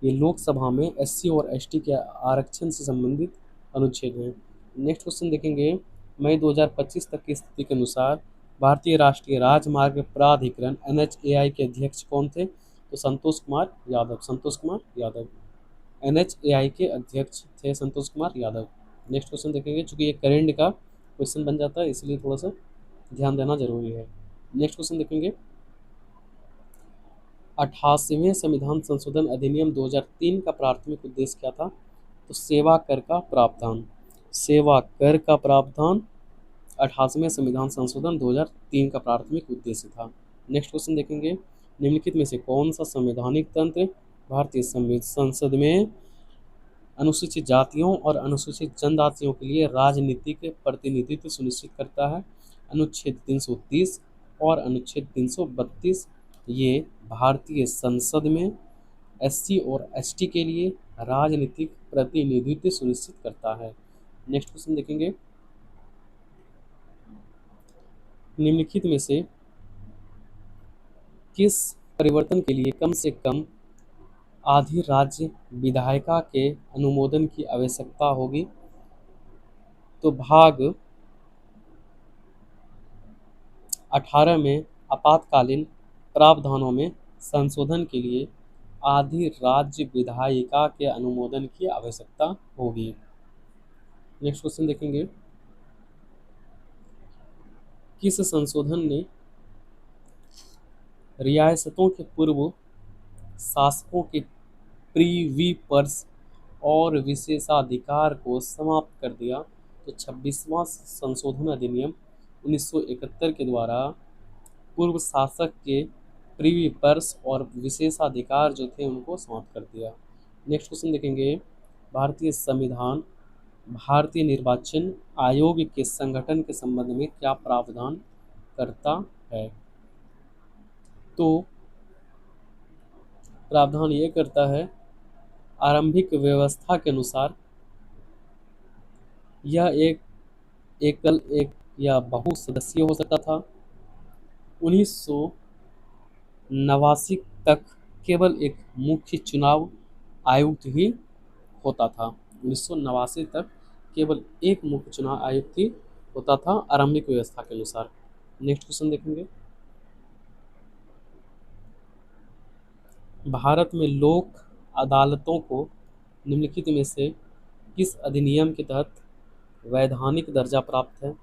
ये लोकसभा में एससी और एसटी के आरक्षण से संबंधित अनुच्छेद है। नेक्स्ट क्वेश्चन देखेंगे, मई 2025 तक की स्थिति के अनुसार भारतीय राष्ट्रीय राजमार्ग प्राधिकरण NHAI के अध्यक्ष कौन थे? तो संतोष कुमार यादव। संतोष कुमार यादव NHAI के अध्यक्ष थे संतोष कुमार यादव। नेक्स्ट क्वेश्चन देखेंगे, चूंकि ये करेंट का क्वेश्चन बन जाता है इसलिए थोड़ा सा ध्यान देना जरूरी है। नेक्स्ट क्वेश्चन देखेंगे, 88वें संविधान संशोधन अधिनियम 2003 का प्राथमिक उद्देश्य क्या था? तो सेवा कर का प्रावधान। सेवा कर का प्रावधान 88वें संविधान संशोधन 2003 का प्राथमिक उद्देश्य था। नेक्स्ट क्वेश्चन देखेंगे, निम्नलिखित में से कौन सा संवैधानिक तंत्र भारतीय संसद में अनुसूचित जातियों और अनुसूचित जनजातियों के लिए राजनीतिक प्रतिनिधित्व सुनिश्चित करता है? अनुच्छेद 330 और अनुच्छेद 332 ये भारतीय संसद में एससी और एसटी के लिए राजनीतिक प्रतिनिधित्व सुनिश्चित करता है। नेक्स्ट क्वेश्चन देखेंगे, निम्नलिखित में से किस परिवर्तन के लिए कम से कम आधी राज्य विधायिका के अनुमोदन की आवश्यकता होगी? तो भाग 18 में आपातकालीन प्रावधानों में संशोधन के लिए आधी राज्य विधायिका के अनुमोदन की आवश्यकता होगी। नेक्स्ट क्वेश्चन देखेंगे, किस संशोधन ने रियासतों के पूर्व शासकों के प्रीवी पर्स और विशेषाधिकार को समाप्त कर दिया? तो 26वां संशोधन अधिनियम 1971 के द्वारा पूर्व शासक के प्रीवी पर्स और विशेषाधिकार जो थे उनको समाप्त कर दिया। नेक्स्ट क्वेश्चन देखेंगे, भारतीय संविधान भारतीय निर्वाचन आयोग के संगठन के संबंध में क्या प्रावधान करता है? तो प्रावधान ये करता है, आरंभिक व्यवस्था के अनुसार यह एक या बहुसदस्यीय हो सकता था। 1989 तक केवल एक मुख्य चुनाव आयुक्त ही होता था। 1989 तक केवल एक मुख्य चुनाव आयुक्त ही होता था आरंभिक व्यवस्था के अनुसार। नेक्स्ट क्वेश्चन देखेंगे, भारत में लोक अदालतों को निम्नलिखित में से किस अधिनियम के तहत वैधानिक दर्जा प्राप्त है?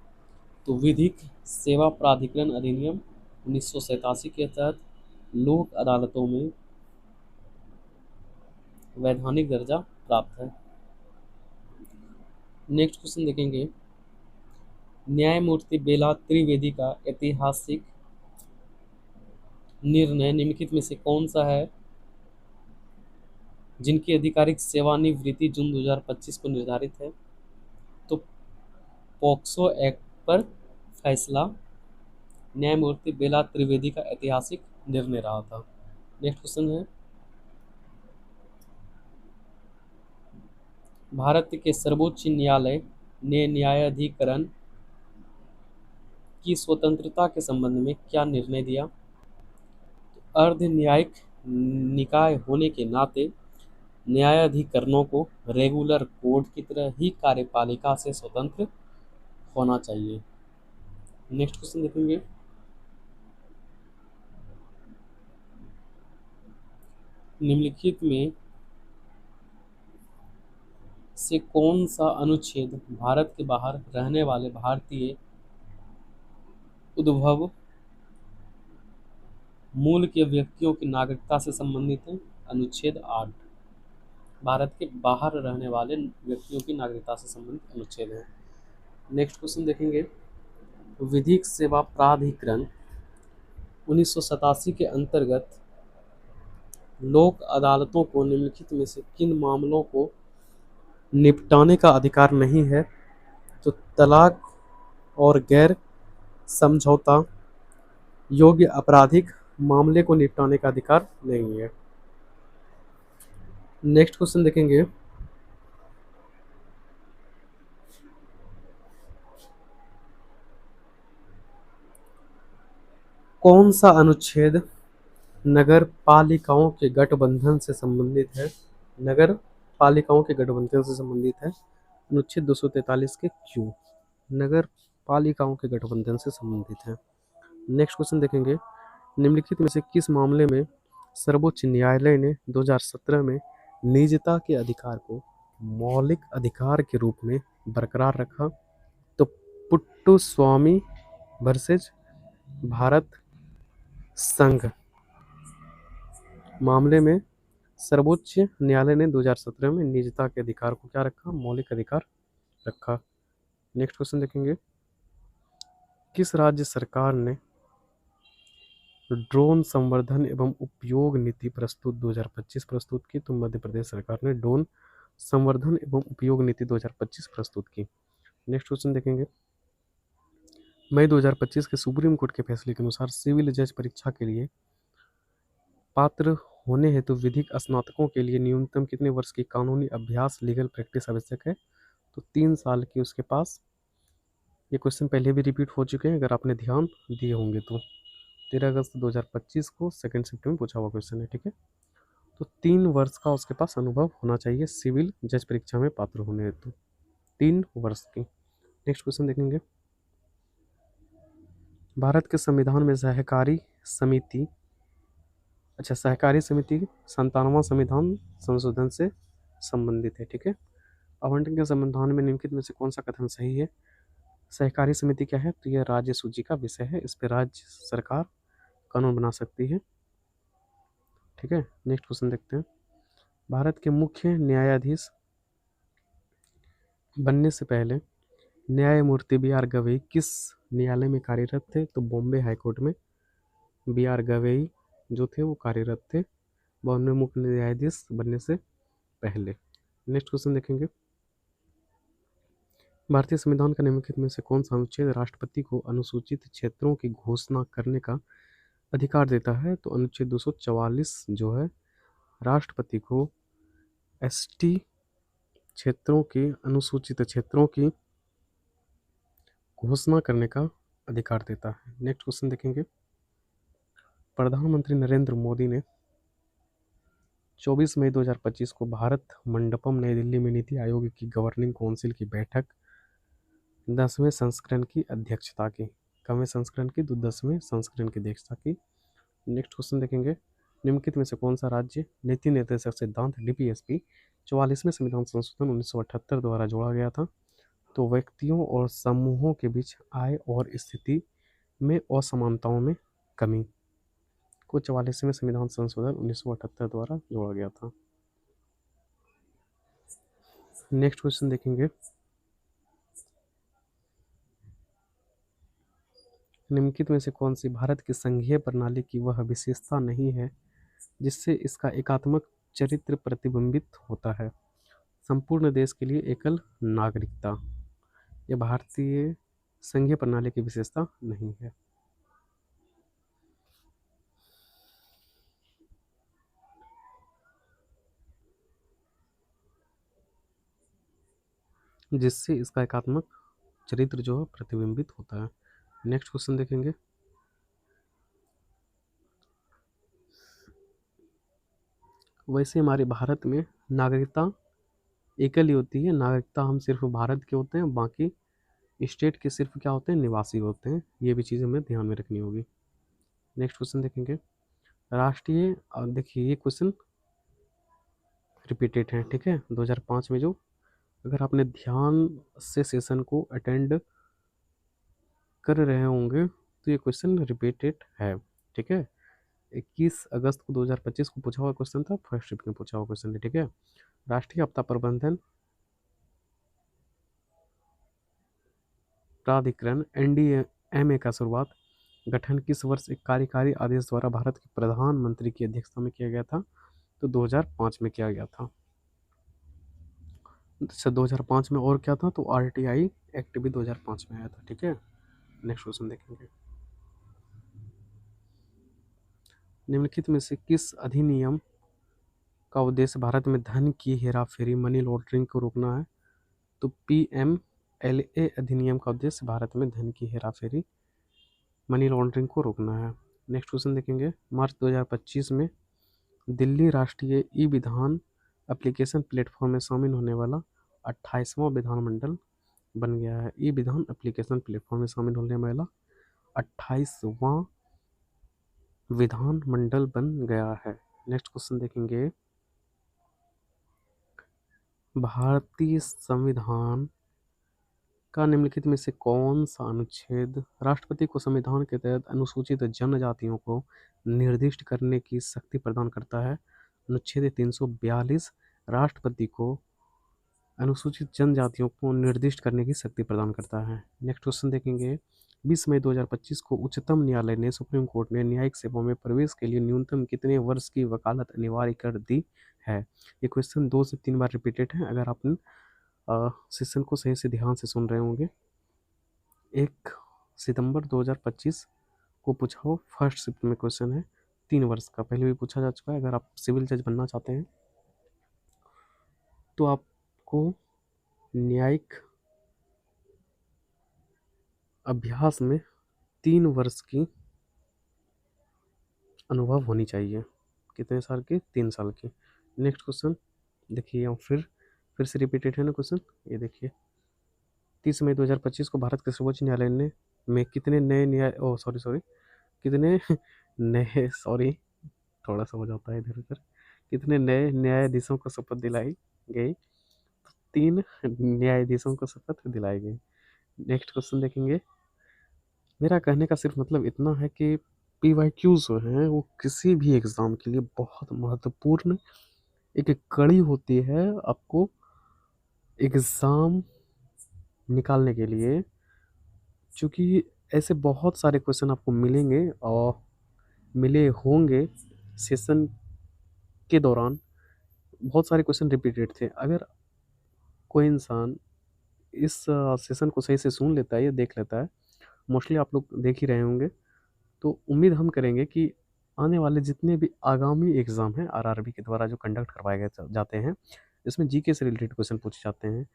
तो विधिक सेवा प्राधिकरण अधिनियम 1987 के तहत लोक अदालतों में वैधानिक दर्जा प्राप्त है। नेक्स्ट क्वेश्चन देखेंगे, न्यायमूर्ति बेला त्रिवेदी का ऐतिहासिक निर्णय निम्नलिखित में से कौन सा है जिनकी आधिकारिक सेवानिवृत्ति जून 2025 को निर्धारित है? तो पॉक्सो एक्ट पर फैसला न्यायमूर्ति बेला त्रिवेदी का ऐतिहासिक निर्णय रहा था। नेक्स्ट क्वेश्चन है, भारत के सर्वोच्च न्यायालय ने न्यायाधिकरण की स्वतंत्रता के संबंध में क्या निर्णय दिया? तो अर्ध न्यायिक निकाय होने के नाते न्यायाधिकरणों को रेगुलर कोर्ट की तरह ही कार्यपालिका से स्वतंत्र होना चाहिए। नेक्स्ट क्वेश्चन देखेंगे, निम्नलिखित में से कौन सा अनुच्छेद भारत के बाहर रहने वाले भारतीय उद्भव मूल के व्यक्तियों की नागरिकता से संबंधित है? अनुच्छेद 8। भारत के बाहर रहने वाले व्यक्तियों की नागरिकता से संबंधित अनुच्छेद हैं। नेक्स्ट क्वेश्चन देखेंगे, विधिक सेवा प्राधिकरण 1987 के अंतर्गत लोक अदालतों को निम्नलिखित में से किन मामलों को निपटाने का अधिकार नहीं है? तो तलाक और गैर समझौता योग्य आपराधिक मामले को निपटाने का अधिकार नहीं है। नेक्स्ट क्वेश्चन देखेंगे, कौन सा अनुच्छेद नगर पालिकाओं के गठबंधन से संबंधित है? नगर पालिकाओं के गठबंधन से संबंधित है अनुच्छेद 243 के क्यों? नगर पालिकाओं के गठबंधन से संबंधित है। नेक्स्ट क्वेश्चन देखेंगे, निम्नलिखित में से किस मामले में सर्वोच्च न्यायालय ने 2017 में निजता के अधिकार को मौलिक अधिकार के रूप में बरकरार रखा? तो पुट्टुस्वामी वर्सेज भारत संघ मामले में सर्वोच्च न्यायालय ने 2017 में निजता के अधिकार को क्या रखा? मौलिक अधिकार रखा। नेक्स्ट क्वेश्चन देखेंगे, किस राज्य सरकार ने ड्रोन संवर्धन एवं उपयोग नीति प्रस्तुत 2025 प्रस्तुत की? तो मध्य प्रदेश सरकार ने ड्रोन संवर्धन एवं उपयोग नीति 2025 प्रस्तुत की। नेक्स्ट क्वेश्चन देखेंगे, मई 2025 के सुप्रीम कोर्ट के फैसले के अनुसार सिविल जज परीक्षा के लिए पात्र होने हेतु विधिक स्नातकों के लिए न्यूनतम कितने वर्ष की कानूनी अभ्यास लीगल प्रैक्टिस आवश्यक है? तो 3 साल की उसके पास। ये क्वेश्चन पहले भी रिपीट हो चुके हैं अगर आपने ध्यान दिए होंगे तो। 13 अगस्त 2025 को सेकंड शिफ्ट में पूछा हुआ क्वेश्चन है, ठीक है। तो 3 वर्ष का उसके पास अनुभव होना चाहिए सिविल जज परीक्षा में पात्र होने हेतु, 3 वर्ष की। नेक्स्ट क्वेश्चन देखेंगे, भारत के संविधान में सहकारी समिति 97वां संविधान संशोधन से संबंधित है, ठीक है। आवंटन के संविधान में निम्नलिखित में से कौन सा कथन सही है? सहकारी समिति क्या है? तो यह राज्य सूची का विषय है, इस पर राज्य सरकार कानून बना सकती है, ठीक है। नेक्स्ट क्वेश्चन देखते हैं, भारत के मुख्य न्यायाधीश बनने से पहले न्यायमूर्ति बी आर गवई किस न्यायालय में कार्यरत थे? तो बॉम्बे हाईकोर्ट में बी आर गवई जो थे वो कार्यरत थे 92 मुख्य न्यायाधीश बनने से पहले। नेक्स्ट क्वेश्चन देखेंगे, भारतीय संविधान का निम्नलिखित में से कौन सा अनुच्छेद राष्ट्रपति को अनुसूचित क्षेत्रों की घोषणा करने का अधिकार देता है? तो अनुच्छेद 244 जो है राष्ट्रपति को एसटी क्षेत्रों की अनुसूचित क्षेत्रों की घोषणा करने का अधिकार देता है। नेक्स्ट क्वेश्चन देखेंगे, प्रधानमंत्री नरेंद्र मोदी ने 24 मई 2025 को भारत मंडपम नई दिल्ली में नीति आयोग की गवर्निंग काउंसिल की बैठक 10वें संस्करण की अध्यक्षता की। कवें संस्करण की? तो 10वें संस्करण की अध्यक्षता की। नेक्स्ट क्वेश्चन देखेंगे, निम्नलिखित में से कौन सा राज्य नीति निर्देशक सिद्धांत डीपीएसपी 44वें संविधान संशोधन 1978 द्वारा जोड़ा गया था? तो व्यक्तियों और समूहों के बीच आय और स्थिति में असमानताओं में कमी को 44वें संविधान संशोधन 1978 द्वारा जोड़ा गया था। नेक्स्ट क्वेश्चन देखेंगे, निम्नलिखित में से कौन सी भारत की संघीय प्रणाली की वह विशेषता नहीं है जिससे इसका एकात्मक चरित्र प्रतिबिंबित होता है? संपूर्ण देश के लिए एकल नागरिकता, यह भारतीय संघीय प्रणाली की विशेषता नहीं है। जिससे इसका एकात्मक चरित्र जो है प्रतिबिंबित होता है। नेक्स्ट क्वेश्चन देखेंगे, वैसे हमारे भारत में नागरिकता एकल ही होती है, नागरिकता हम सिर्फ भारत के होते हैं, बाकी स्टेट के सिर्फ क्या होते हैं? निवासी होते हैं। ये भी चीज़ हमें ध्यान में रखनी होगी। नेक्स्ट क्वेश्चन देखेंगे, राष्ट्रीय देखिए ये क्वेश्चन रिपीटेड है, ठीक है, 2005 में जो, अगर आपने ध्यान से सेशन को अटेंड कर रहे होंगे तो ये क्वेश्चन रिपीटेड है, ठीक है। 21 अगस्त को 2025 को पूछा हुआ क्वेश्चन था, फर्स्ट शिफ्ट में पूछा हुआ क्वेश्चन है, ठीक है। राष्ट्रीय आपदा प्रबंधन प्राधिकरण एनडीएमए का शुरुआत गठन किस वर्ष एक कार्यकारी आदेश द्वारा भारत के प्रधानमंत्री की अध्यक्षता में किया गया था? तो 2005 में किया गया था। अच्छा, 2005 में और क्या था? तो आरटीआई एक्ट भी 2005 में आया था, ठीक है। नेक्स्ट क्वेश्चन देखेंगे। निम्नलिखित में से किस अधिनियम का उद्देश्य भारत में धन की हेराफेरी मनी लॉन्ड्रिंग को रोकना है? तो पीएमएलए अधिनियम का उद्देश्य भारत में धन की हेराफेरी मनी लॉन्ड्रिंग को रोकना है। नेक्स्ट क्वेश्चन देखेंगे। मार्च 2025 में दिल्ली राष्ट्रीय ई विधान एप्लीकेशन प्लेटफॉर्म में शामिल होने वाला 28वां विधानमंडल बन गया है। ई विधान एप्लीकेशन प्लेटफॉर्म में शामिल होने वाला 28वां विधानमंडल बन गया है। नेक्स्ट क्वेश्चन देखेंगे। भारतीय संविधान का निम्नलिखित में से कौन सा अनुच्छेद राष्ट्रपति को संविधान के तहत अनुसूचित जनजातियों को निर्दिष्ट करने की शक्ति प्रदान करता है? अनुच्छेद 342 राष्ट्रपति को अनुसूचित जनजातियों को निर्दिष्ट करने की शक्ति प्रदान करता है। नेक्स्ट क्वेश्चन देखेंगे। 20 मई 2025 को उच्चतम न्यायालय ने सुप्रीम कोर्ट ने न्यायिक सेवाओं में प्रवेश के लिए न्यूनतम कितने वर्ष की वकालत अनिवार्य कर दी है? ये क्वेश्चन 2 से 3 बार रिपीटेड है, अगर आप सेशन को सही से ध्यान से सुन रहे होंगे। 1 सितंबर 2025 को पूछा हो, फर्स्ट शिफ्ट में क्वेश्चन है, 3 वर्ष का, पहले भी पूछा जा चुका है। अगर आप सिविल जज बनना चाहते हैं तो आपको न्यायिक अभ्यास में 3 वर्ष की अनुभव होनी चाहिए। कितने साल की? 3 साल की। नेक्स्ट क्वेश्चन देखिए, या फिर से रिपीटेड है ना क्वेश्चन। ये देखिए, 30 मई 2025 को भारत के सर्वोच्च न्यायालय ने में कितने नए कितने नए थोड़ा सा हो जाता है इधर उधर, कितने नए न्यायाधीशों को शपथ दिलाई गई? 3 न्यायाधीशों को शपथ दिलाई गई। नेक्स्ट क्वेश्चन देखेंगे। मेरा कहने का सिर्फ मतलब इतना है कि PYQ जो हैं वो किसी भी एग्ज़ाम के लिए बहुत महत्वपूर्ण एक कड़ी होती है आपको एग्ज़ाम निकालने के लिए, क्योंकि ऐसे बहुत सारे क्वेश्चन आपको मिलेंगे और मिले होंगे सेशन के दौरान। बहुत सारे क्वेश्चन रिपीटेड थे। अगर कोई इंसान इस सेशन को सही से सुन लेता है या देख लेता है, मोस्टली आप लोग देख ही रहे होंगे, तो उम्मीद हम करेंगे कि आने वाले जितने भी आगामी एग्ज़ाम हैं आरआरबी के द्वारा जो कंडक्ट करवाए गए जाते हैं, जिसमें जीके से रिलेटेड क्वेश्चन पूछे जाते हैं,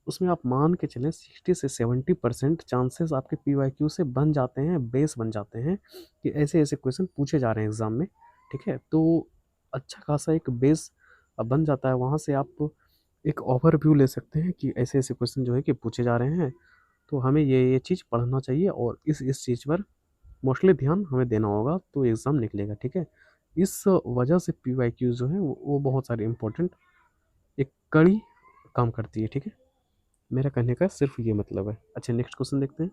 उसमें आप मान के चलें 60 से 70% चांसेस आपके PYQ से बन जाते हैं, बेस बन जाते हैं कि ऐसे ऐसे क्वेश्चन पूछे जा रहे हैं एग्ज़ाम में, ठीक है। तो अच्छा खासा एक बेस बन जाता है। वहाँ से आप एक ओवरव्यू ले सकते हैं कि ऐसे ऐसे क्वेश्चन जो है कि पूछे जा रहे हैं, तो हमें ये चीज़ पढ़ना चाहिए और इस चीज़ पर मोस्टली ध्यान हमें देना होगा, तो एग्ज़ाम निकलेगा, ठीक है। इस वजह से PYQ जो है वो बहुत सारे इम्पोर्टेंट एक कड़ी काम करती है, ठीक है। मेरा कहने का सिर्फ ये मतलब है। अच्छा, नेक्स्ट क्वेश्चन देखते हैं।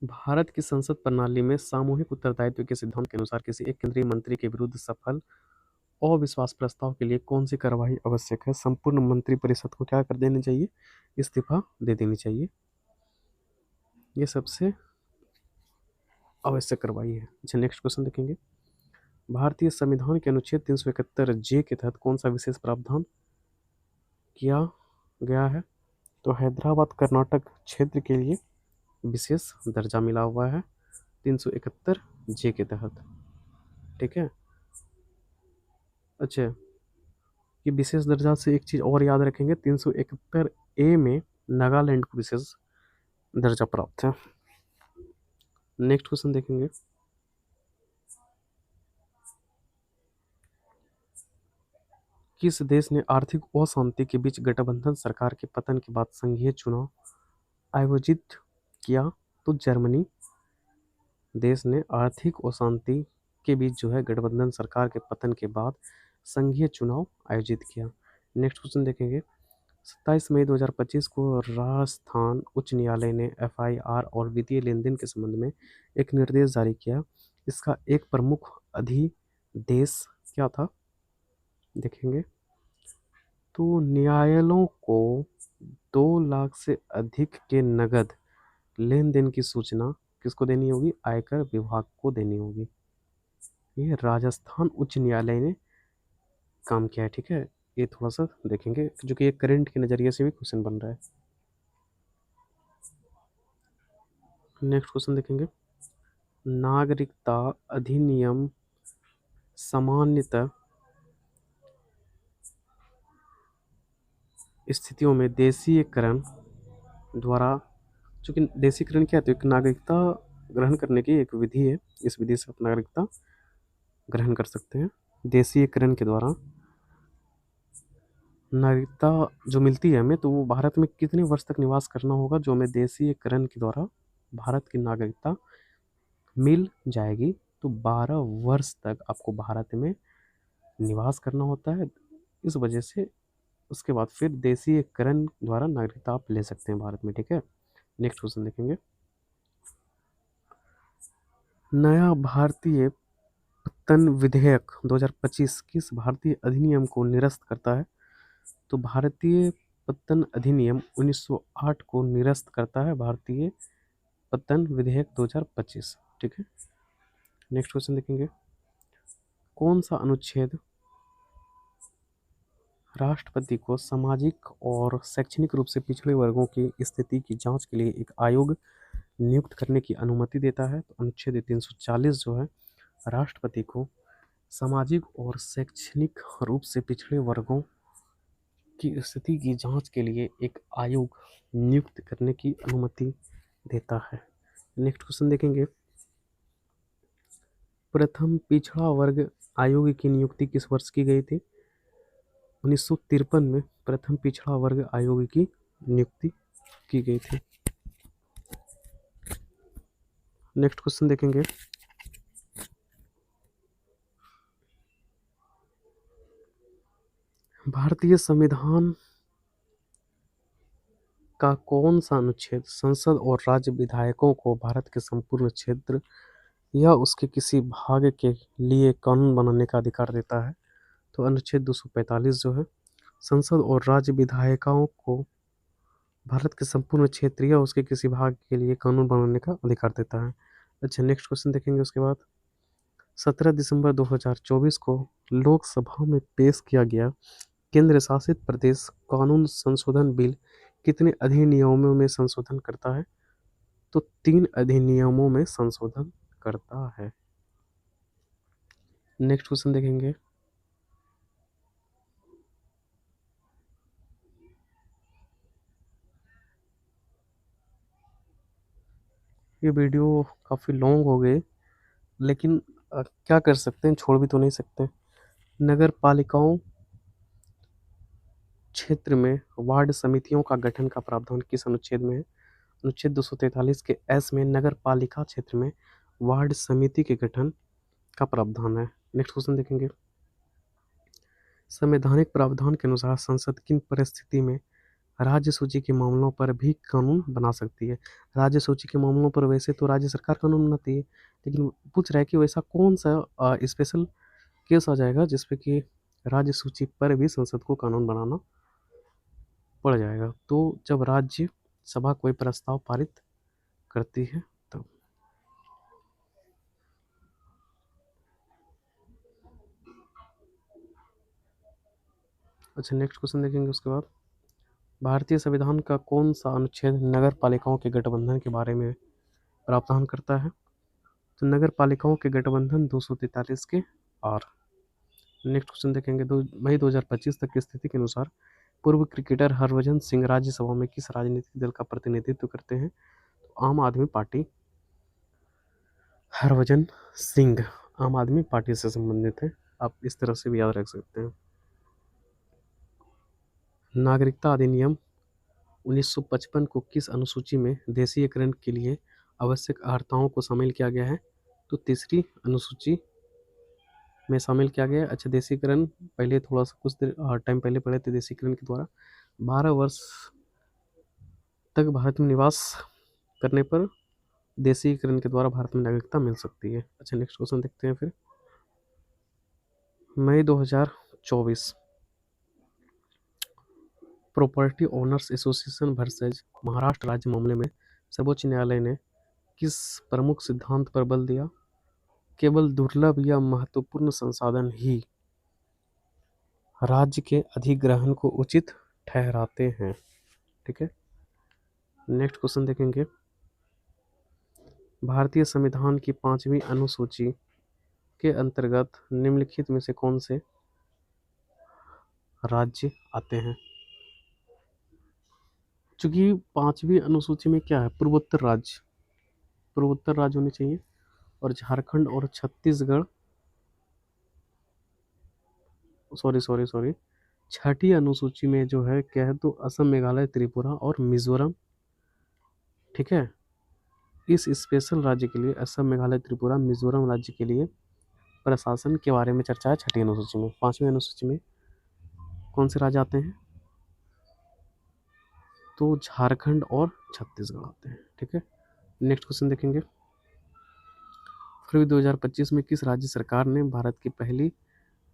भारत की संसद प्रणाली में सामूहिक उत्तरदायित्व के सिद्धांत के अनुसार किसी एक केंद्रीय मंत्री के विरुद्ध सफल अविश्वास प्रस्ताव के लिए कौन सी कार्रवाई आवश्यक है? संपूर्ण मंत्रिपरिषद को क्या कर देनी चाहिए? इस्तीफा दे देनी चाहिए। ये सबसे आवश्यक कार्रवाई है। अच्छा, नेक्स्ट क्वेश्चन देखेंगे। भारतीय संविधान के अनुच्छेद 371 जे के तहत कौन सा विशेष प्रावधान किया गया है? तो हैदराबाद कर्नाटक क्षेत्र के लिए विशेष दर्जा मिला हुआ है 371 जे के तहत, ठीक है। अच्छा, ये विशेष दर्जा से एक चीज़ और याद रखेंगे, 371 ए में नागालैंड को विशेष दर्जा प्राप्त है। नेक्स्ट क्वेश्चन देखेंगे। किस देश ने आर्थिक अशांति के बीच गठबंधन सरकार के पतन के बाद संघीय चुनाव आयोजित किया? तो जर्मनी देश ने आर्थिक अशांति के बीच जो है गठबंधन सरकार के पतन के बाद संघीय चुनाव आयोजित किया। नेक्स्ट क्वेश्चन देखेंगे। 27 मई 2025 को राजस्थान उच्च न्यायालय ने एफआईआर और वित्तीय लेन-देन के संबंध में एक निर्देश जारी किया। इसका एक प्रमुख अधिदेश क्या था? देखेंगे तो न्यायालयों को 2 लाख से अधिक के नकद लेन-देन की सूचना किसको देनी होगी? आयकर विभाग को देनी होगी। ये राजस्थान उच्च न्यायालय ने काम किया है, ठीक है। ये थोड़ा सा देखेंगे जो कि एक करंट के नज़रिए से भी क्वेश्चन बन रहा है। नेक्स्ट क्वेश्चन देखेंगे, नागरिकता अधिनियम सामान्यतः स्थितियों में देशीयकरण द्वारा, चूंकि देशीकरण क्या है तो एक नागरिकता ग्रहण करने की एक विधि है, इस विधि से आप नागरिकता ग्रहण कर सकते हैं। देशीयकरण के द्वारा नागरिकता जो मिलती है हमें, तो वो भारत में कितने वर्ष तक निवास करना होगा जो हमें देशीयकरण के द्वारा भारत की नागरिकता मिल जाएगी। तो 12 वर्ष तक आपको भारत में निवास करना होता है। इस वजह से उसके बाद फिर देशीयकरण द्वारा नागरिकता आप ले सकते हैं भारत में, ठीक है। नेक्स्ट क्वेश्चन देखेंगे, नया भारतीय पत्तन विधेयक 2025 किस भारतीय अधिनियम को निरस्त करता है? तो भारतीय पत्तन अधिनियम 1908 को निरस्त करता है भारतीय पत्तन विधेयक 2025, ठीक है। नेक्स्ट क्वेश्चन देखेंगे, कौन सा अनुच्छेद राष्ट्रपति को सामाजिक और शैक्षणिक रूप से पिछड़े वर्गों की स्थिति की जांच के लिए एक आयोग नियुक्त करने की अनुमति देता है? तो अनुच्छेद 340 जो है राष्ट्रपति को सामाजिक और शैक्षणिक रूप से पिछड़े वर्गों की स्थिति की जांच के लिए एक आयोग नियुक्त करने की अनुमति देता है। नेक्स्ट क्वेश्चन देखेंगे, प्रथम पिछड़ा वर्ग आयोग की नियुक्ति किस वर्ष की गई थी? 1953 में प्रथम पिछड़ा वर्ग आयोग की नियुक्ति की गई थी। नेक्स्ट क्वेश्चन देखेंगे, भारतीय संविधान का कौन सा अनुच्छेद संसद और राज्य विधायकों को भारत के संपूर्ण क्षेत्र या उसके किसी भाग के लिए कानून बनाने का अधिकार देता है? तो अनुच्छेद 245 जो है संसद और राज्य विधायिकाओं को भारत के संपूर्ण क्षेत्र या उसके किसी भाग के लिए कानून बनाने का अधिकार देता है। अच्छा, नेक्स्ट क्वेश्चन देखेंगे उसके बाद, 17 दिसंबर 2024 को लोकसभा में पेश किया गया केंद्र शासित प्रदेश कानून संशोधन बिल कितने अधिनियमों में संशोधन करता है? तो 3 अधिनियमों में संशोधन करता है। नेक्स्ट क्वेश्चन देखेंगे, ये वीडियो काफ़ी लॉन्ग हो गए, लेकिन क्या कर सकते हैं, छोड़ भी तो नहीं सकते। नगर पालिकाओं क्षेत्र में वार्ड समितियों का गठन का प्रावधान किस अनुच्छेद में है? अनुच्छेद 243 के एस में नगर पालिका क्षेत्र में वार्ड समिति के गठन का प्रावधान है। नेक्स्ट क्वेश्चन देखेंगे, संवैधानिक प्रावधान के अनुसार संसद किन परिस्थिति में राज्य सूची के मामलों पर भी कानून बना सकती है? राज्य सूची के मामलों पर वैसे तो राज्य सरकार कानून बनाती है, लेकिन पूछ रहा है कि वैसा कौन सा स्पेशल केस आ जाएगा जिसपे कि राज्य सूची पर भी संसद को कानून बनाना पड़ जाएगा। तो जब राज्य सभा कोई प्रस्ताव पारित करती है तब। अच्छा, नेक्स्ट क्वेश्चन देखेंगे उसके बाद, भारतीय संविधान का कौन सा अनुच्छेद नगर पालिकाओं के गठबंधन के बारे में प्रावधान करता है? तो नगर पालिकाओं के गठबंधन 243 के आर। नेक्स्ट क्वेश्चन देखेंगे, मई 2025 तक की स्थिति के अनुसार पूर्व क्रिकेटर हरभजन सिंह राज्यसभा में किस राजनीतिक दल का प्रतिनिधित्व करते हैं? तो आम आदमी पार्टी। हरभजन सिंह आम आदमी पार्टी से संबंधित है, आप इस तरह से भी याद रख सकते हैं। नागरिकता अधिनियम 1955 को किस अनुसूची में देशीयकरण के लिए आवश्यक अर्हताओं को शामिल किया गया है? तो तीसरी अनुसूची में शामिल किया गया है। अच्छा, देशीकरण पहले थोड़ा सा कुछ देर टाइम पहले पढ़े थे, देशीकरण के द्वारा 12 वर्ष तक भारत में निवास करने पर देशीकरण के द्वारा भारत में नागरिकता मिल सकती है। अच्छा, नेक्स्ट क्वेश्चन देखते हैं फिर। मई 2024 property owners association versus Maharashtra राज्य मामले में सर्वोच्च न्यायालय ने किस प्रमुख सिद्धांत पर बल दिया? केवल दुर्लभ या महत्वपूर्ण संसाधन ही राज्य के अधिग्रहण को उचित ठहराते हैं। ठीक है, नेक्स्ट क्वेश्चन देखेंगे। भारतीय संविधान की 5वीं अनुसूची के अंतर्गत निम्नलिखित में से कौन से राज्य आते हैं? चूंकि 5वीं अनुसूची में क्या है, पूर्वोत्तर राज्य होने चाहिए, और झारखंड और छत्तीसगढ़, सॉरी, छठी अनुसूची में जो है क्या है, तो असम, मेघालय, त्रिपुरा और मिजोरम। ठीक है, इस स्पेशल राज्य के लिए असम, मेघालय, त्रिपुरा, मिजोरम राज्य के लिए प्रशासन के बारे में चर्चा है छठी अनुसूची में। 5वीं अनुसूची में कौन से राज्य आते हैं? तो झारखंड और छत्तीसगढ़ आते हैं। ठीक है, नेक्स्ट क्वेश्चन देखेंगे। फरवरी 2025 में किस राज्य सरकार ने भारत की पहली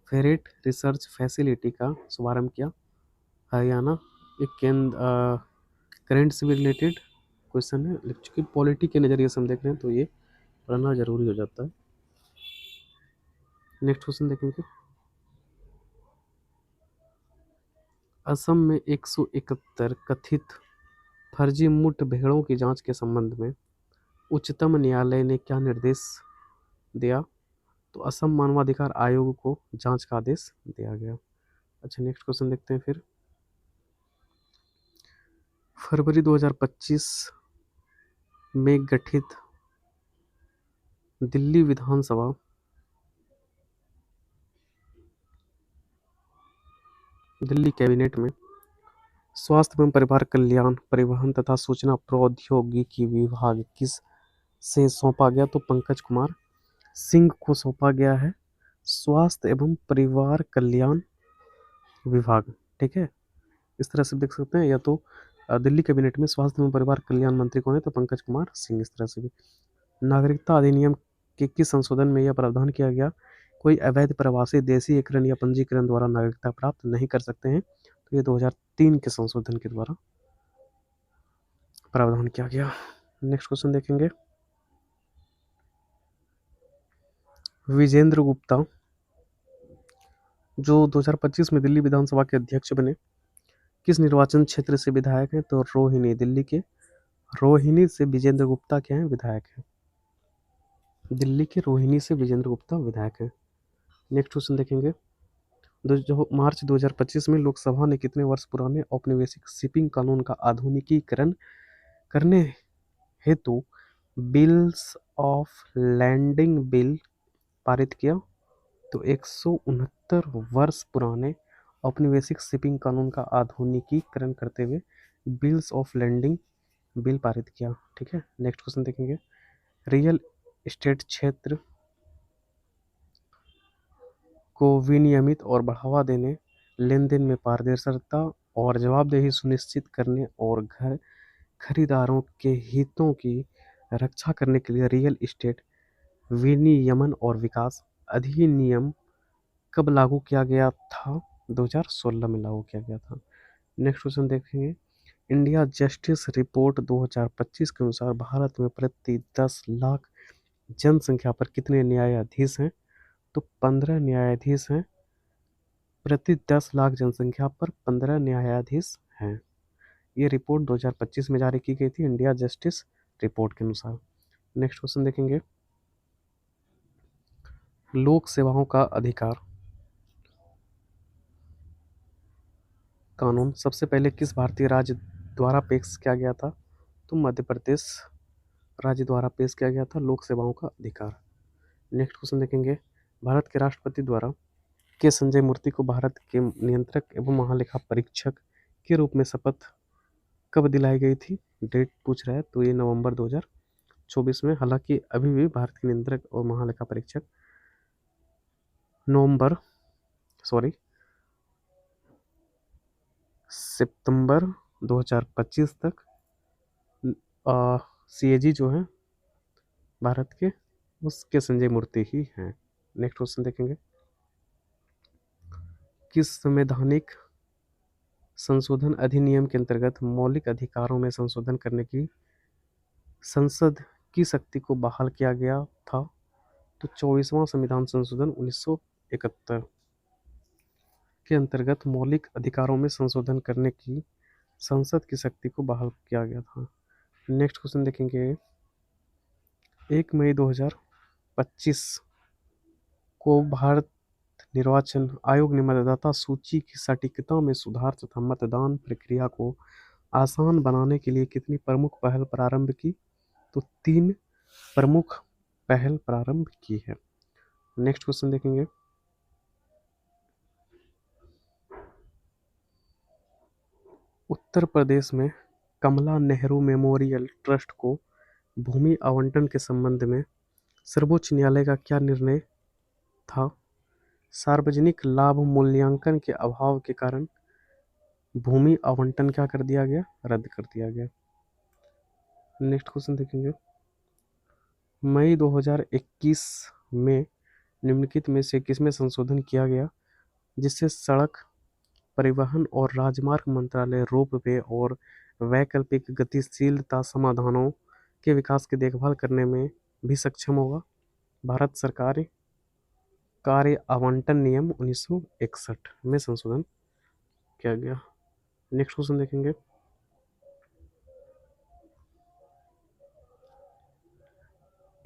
फेरेट रिसर्च फैसिलिटी का शुभारंभ किया? हरियाणा। एक करंट से भी रिलेटेड क्वेश्चन है, चूंकि पॉलिटी के नज़रिए से हम देख रहे हैं तो ये पढ़ना जरूरी हो जाता है। नेक्स्ट क्वेश्चन देखेंगे। असम में 171 कथित फर्जी मुठभेड़ों की जांच के संबंध में उच्चतम न्यायालय ने क्या निर्देश दिया? तो असम मानवाधिकार आयोग को जांच का आदेश दिया गया। अच्छा, नेक्स्ट क्वेश्चन देखते हैं फिर। फरवरी 2025 में गठित दिल्ली विधानसभा दिल्ली कैबिनेट में स्वास्थ्य एवं परिवार कल्याण, परिवहन तथा सूचना प्रौद्योगिकी विभाग किस से सौंपा गया? तो पंकज कुमार सिंह को सौंपा गया है स्वास्थ्य एवं परिवार कल्याण विभाग। ठीक है, इस तरह से देख सकते हैं, या तो दिल्ली कैबिनेट में स्वास्थ्य एवं परिवार कल्याण मंत्री कौन है? तो पंकज कुमार सिंह। इस तरह से भी नागरिकता अधिनियम के किस संशोधन में यह प्रावधान किया गया? कोई अवैध प्रवासी देशीकरण या पंजीकरण द्वारा नागरिकता प्राप्त नहीं कर सकते हैं। तो ये 2003 के संशोधन के द्वारा प्रावधान किया गया। नेक्स्ट क्वेश्चन देखेंगे। विजेंद्र गुप्ता जो 2025 में दिल्ली विधानसभा के अध्यक्ष बने, किस निर्वाचन क्षेत्र से विधायक हैं? तो रोहिणी, दिल्ली के रोहिणी से विजेंद्र गुप्ता क्या है? विधायक है। दिल्ली के रोहिणी से विजेंद्र गुप्ता विधायक है। नेक्स्ट क्वेश्चन देखेंगे। जो मार्च 2025 में लोकसभा ने कितने वर्ष पुराने औपनिवेशिक शिपिंग कानून का आधुनिकीकरण करने हेतु बिल्स ऑफ लैंडिंग बिल पारित किया? तो 169 वर्ष पुराने औपनिवेशिक शिपिंग कानून का आधुनिकीकरण करते हुए बिल्स ऑफ लैंडिंग बिल पारित किया। ठीक है, नेक्स्ट क्वेश्चन देखेंगे। रियल एस्टेट क्षेत्र को विनियमित और बढ़ावा देने, लेन देन में पारदर्शिता और जवाबदेही सुनिश्चित करने और घर खरीदारों के हितों की रक्षा करने के लिए रियल एस्टेट विनियमन और विकास अधिनियम कब लागू किया गया था? 2016 में लागू किया गया था। नेक्स्ट क्वेश्चन देखेंगे। इंडिया जस्टिस रिपोर्ट 2025 के अनुसार भारत में प्रति 10 लाख जनसंख्या पर कितने न्यायाधीश हैं? तो 15 न्यायाधीश हैं। प्रति 10 लाख जनसंख्या पर 15 न्यायाधीश हैं। ये रिपोर्ट 2025 में जारी की गई थी इंडिया जस्टिस रिपोर्ट के अनुसार। नेक्स्ट क्वेश्चन देखेंगे। लोक सेवाओं का अधिकार कानून सबसे पहले किस भारतीय राज्य द्वारा पेश किया गया था? तो मध्य प्रदेश राज्य द्वारा पेश किया गया था लोक सेवाओं का अधिकार। नेक्स्ट क्वेश्चन देखेंगे। भारत के राष्ट्रपति द्वारा के संजय मूर्ति को भारत के नियंत्रक एवं महालेखा परीक्षक के रूप में शपथ कब दिलाई गई थी? डेट पूछ रहा है, तो ये नवंबर 2024 में। हालांकि अभी भी भारत के नियंत्रक और महालेखा परीक्षक सितंबर 2025 तक सीएजी जो है भारत के, उसके संजय मूर्ति ही हैं। नेक्स्ट क्वेश्चन देखेंगे, किस संवैधानिक संशोधन अधिनियम के अंतर्गत मौलिक अधिकारों में संशोधन करने की संसद की शक्ति को बहाल किया गया था? तो 24वां संविधान संशोधन 1971 के अंतर्गत मौलिक अधिकारों में संशोधन करने की संसद की शक्ति को बहाल किया गया था। नेक्स्ट क्वेश्चन देखेंगे, 1 मई 2025 को भारत निर्वाचन आयोग ने मतदाता सूची की सटीकता में सुधार तथा मतदान प्रक्रिया को आसान बनाने के लिए कितनी प्रमुख पहल प्रारंभ की? तो 3 प्रमुख पहल प्रारंभ की है। नेक्स्ट क्वेश्चन देखेंगे, उत्तर प्रदेश में कमला नेहरू मेमोरियल ट्रस्ट को भूमि आवंटन के संबंध में सर्वोच्च न्यायालय का क्या निर्णय था? सार्वजनिक लाभ मूल्यांकन के अभाव के कारण भूमि आवंटन क्या कर दिया गया? रद्द कर दिया गया। नेक्स्ट क्वेश्चन देखेंगे, मई 2021 में निम्नलिखित में से किसमें संशोधन किया गया जिससे सड़क परिवहन और राजमार्ग मंत्रालय रोपवे और वैकल्पिक गतिशीलता समाधानों के विकास की देखभाल करने में भी सक्षम होगा? भारत सरकार कार्य आवंटन नियम 1961 में संशोधन किया गया। नेक्स्ट क्वेश्चन देखेंगे,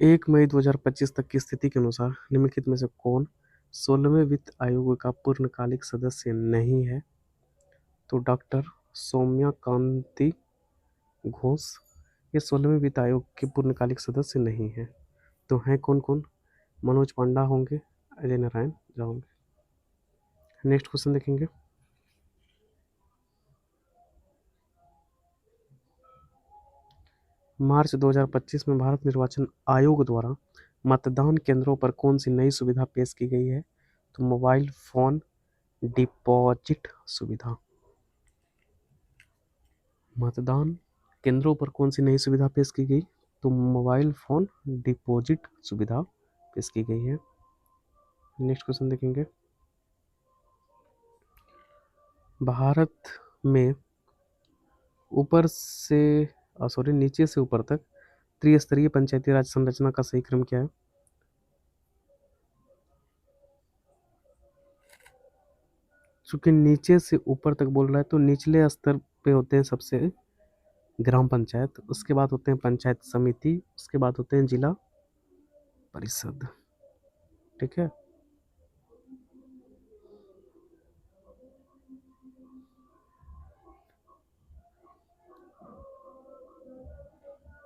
1 मई 2025 तक की स्थिति के अनुसार निम्नलिखित में से कौन 16वें वित्त आयोग का पूर्णकालिक सदस्य नहीं है? तो डॉक्टर सौम्या कांति घोष ये 16वें वित्त आयोग के पूर्णकालिक सदस्य नहीं है। तो हैं कौन कौन? मनोज पांडा होंगे, अजय नारायण झा होंगे। नेक्स्ट क्वेश्चन देखेंगे, मार्च 2025 में भारत निर्वाचन आयोग द्वारा मतदान केंद्रों पर कौन सी नई सुविधा पेश की गई है? तो मोबाइल फोन डिपॉजिट सुविधा। मतदान केंद्रों पर कौन सी नई सुविधा पेश की गई? तो मोबाइल फोन डिपॉजिट सुविधा पेश की गई है। नेक्स्ट क्वेश्चन देखेंगे, भारत में नीचे से ऊपर तक त्रिस्तरीय पंचायती राज संरचना का सही क्रम क्या है? चूंकि नीचे से ऊपर तक बोल रहा है तो निचले स्तर पे होते हैं सबसे ग्राम पंचायत, उसके बाद होते हैं पंचायत समिति, उसके बाद होते हैं जिला परिषद। ठीक है,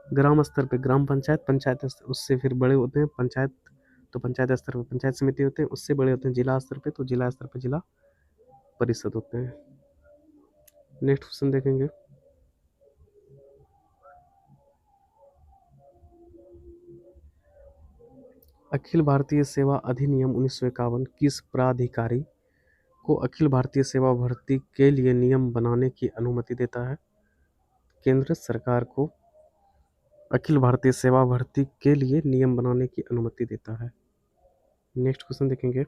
ग्राम स्तर पे ग्राम पंचायत, पंचायत उससे फिर बड़े होते हैं पंचायत, तो पंचायत स्तर पे पंचायत समिति होते हैं, उससे बड़े होते हैं जिला स्तर पे, तो जिला स्तर पे जिला परिषद होते हैं। नेक्स्ट क्वेश्चन देखेंगे, अखिल भारतीय सेवा अधिनियम 1951 किस प्राधिकारी को अखिल भारतीय सेवा भर्ती के लिए नियम बनाने की अनुमति देता है? केंद्र सरकार को अखिल भारतीय सेवा भर्ती के लिए नियम बनाने की अनुमति देता है। नेक्स्ट क्वेश्चन देखेंगे,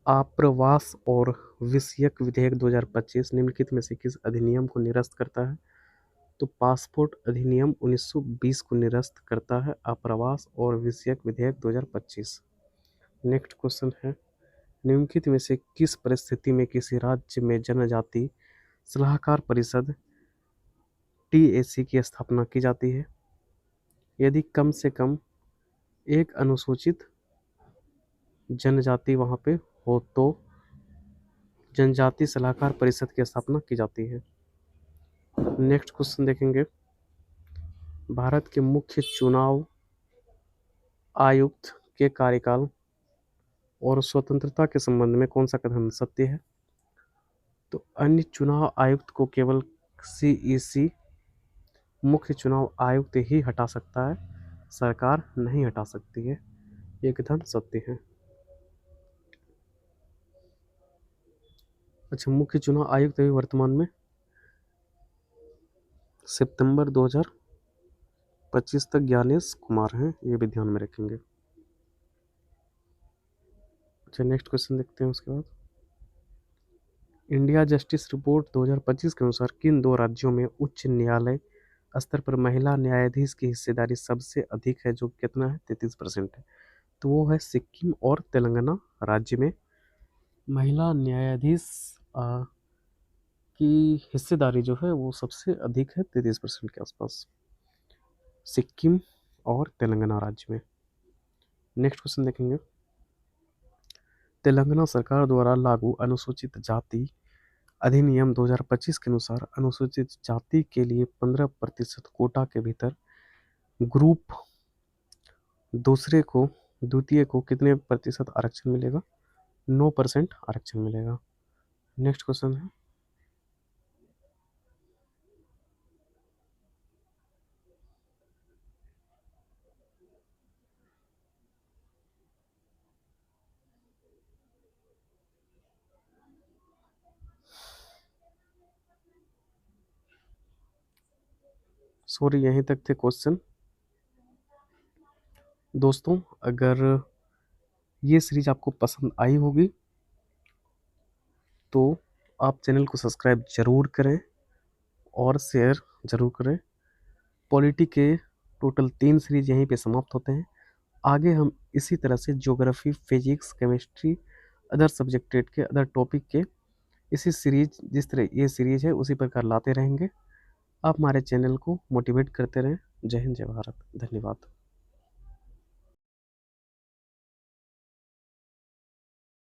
आप्रवास और विषयक विधेयक 2025 निम्नलिखित में से किस अधिनियम को निरस्त करता है? तो पासपोर्ट अधिनियम 1920 को निरस्त करता है आप्रवास और विषयक विधेयक 2025। नेक्स्ट क्वेश्चन है, निम्नलिखित में से किस परिस्थिति में किसी राज्य में जनजाति सलाहकार परिषद टीएसी की स्थापना की जाती है? यदि कम से कम एक अनुसूचित जनजाति वहां पे हो तो जनजाति सलाहकार परिषद की स्थापना की जाती है। नेक्स्ट क्वेश्चन देखेंगे, भारत के मुख्य चुनाव आयुक्त के कार्यकाल और स्वतंत्रता के संबंध में कौन सा कथन सत्य है? तो अन्य चुनाव आयुक्त को केवल सीईसी मुख्य चुनाव आयुक्त ही हटा सकता है, सरकार नहीं हटा सकती है, ये कथन सत्य है। अच्छा, मुख्य चुनाव आयुक्त अभी वर्तमान में सितंबर 2025 तक ज्ञानेश कुमार हैं, ये भी ध्यान में रखेंगे। अच्छा, नेक्स्ट क्वेश्चन देखते हैं उसके बाद। इंडिया जस्टिस रिपोर्ट 2025 के अनुसार किन दो राज्यों में उच्च न्यायालय स्तर पर महिला न्यायाधीश की हिस्सेदारी सबसे अधिक है, जो कितना है, 33% है। तो वो है सिक्किम और तेलंगाना राज्य में महिला न्यायाधीश की हिस्सेदारी जो है वो सबसे अधिक है, 33% के आसपास, सिक्किम और तेलंगाना राज्य में। नेक्स्ट क्वेश्चन देखेंगे। तेलंगाना सरकार द्वारा लागू अनुसूचित जाति अधिनियम 2025 के अनुसार अनुसूचित जाति के लिए 15% कोटा के भीतर ग्रुप द्वितीय को कितने प्रतिशत आरक्षण मिलेगा? 9% आरक्षण मिलेगा। नेक्स्ट क्वेश्चन है। सॉरी, यहीं तक थे क्वेश्चन। दोस्तों, अगर ये सीरीज आपको पसंद आई होगी तो आप चैनल को सब्सक्राइब जरूर करें और शेयर जरूर करें। पॉलिटी के टोटल 3 सीरीज यहीं पे समाप्त होते हैं। आगे हम इसी तरह से geography, physics, chemistry, other subjected के अदर टॉपिक के इसी सीरीज, जिस तरह ये सीरीज है उसी प्रकार लाते रहेंगे। आप हमारे चैनल को मोटिवेट करते रहें। जय हिंद, जय भारत, धन्यवाद।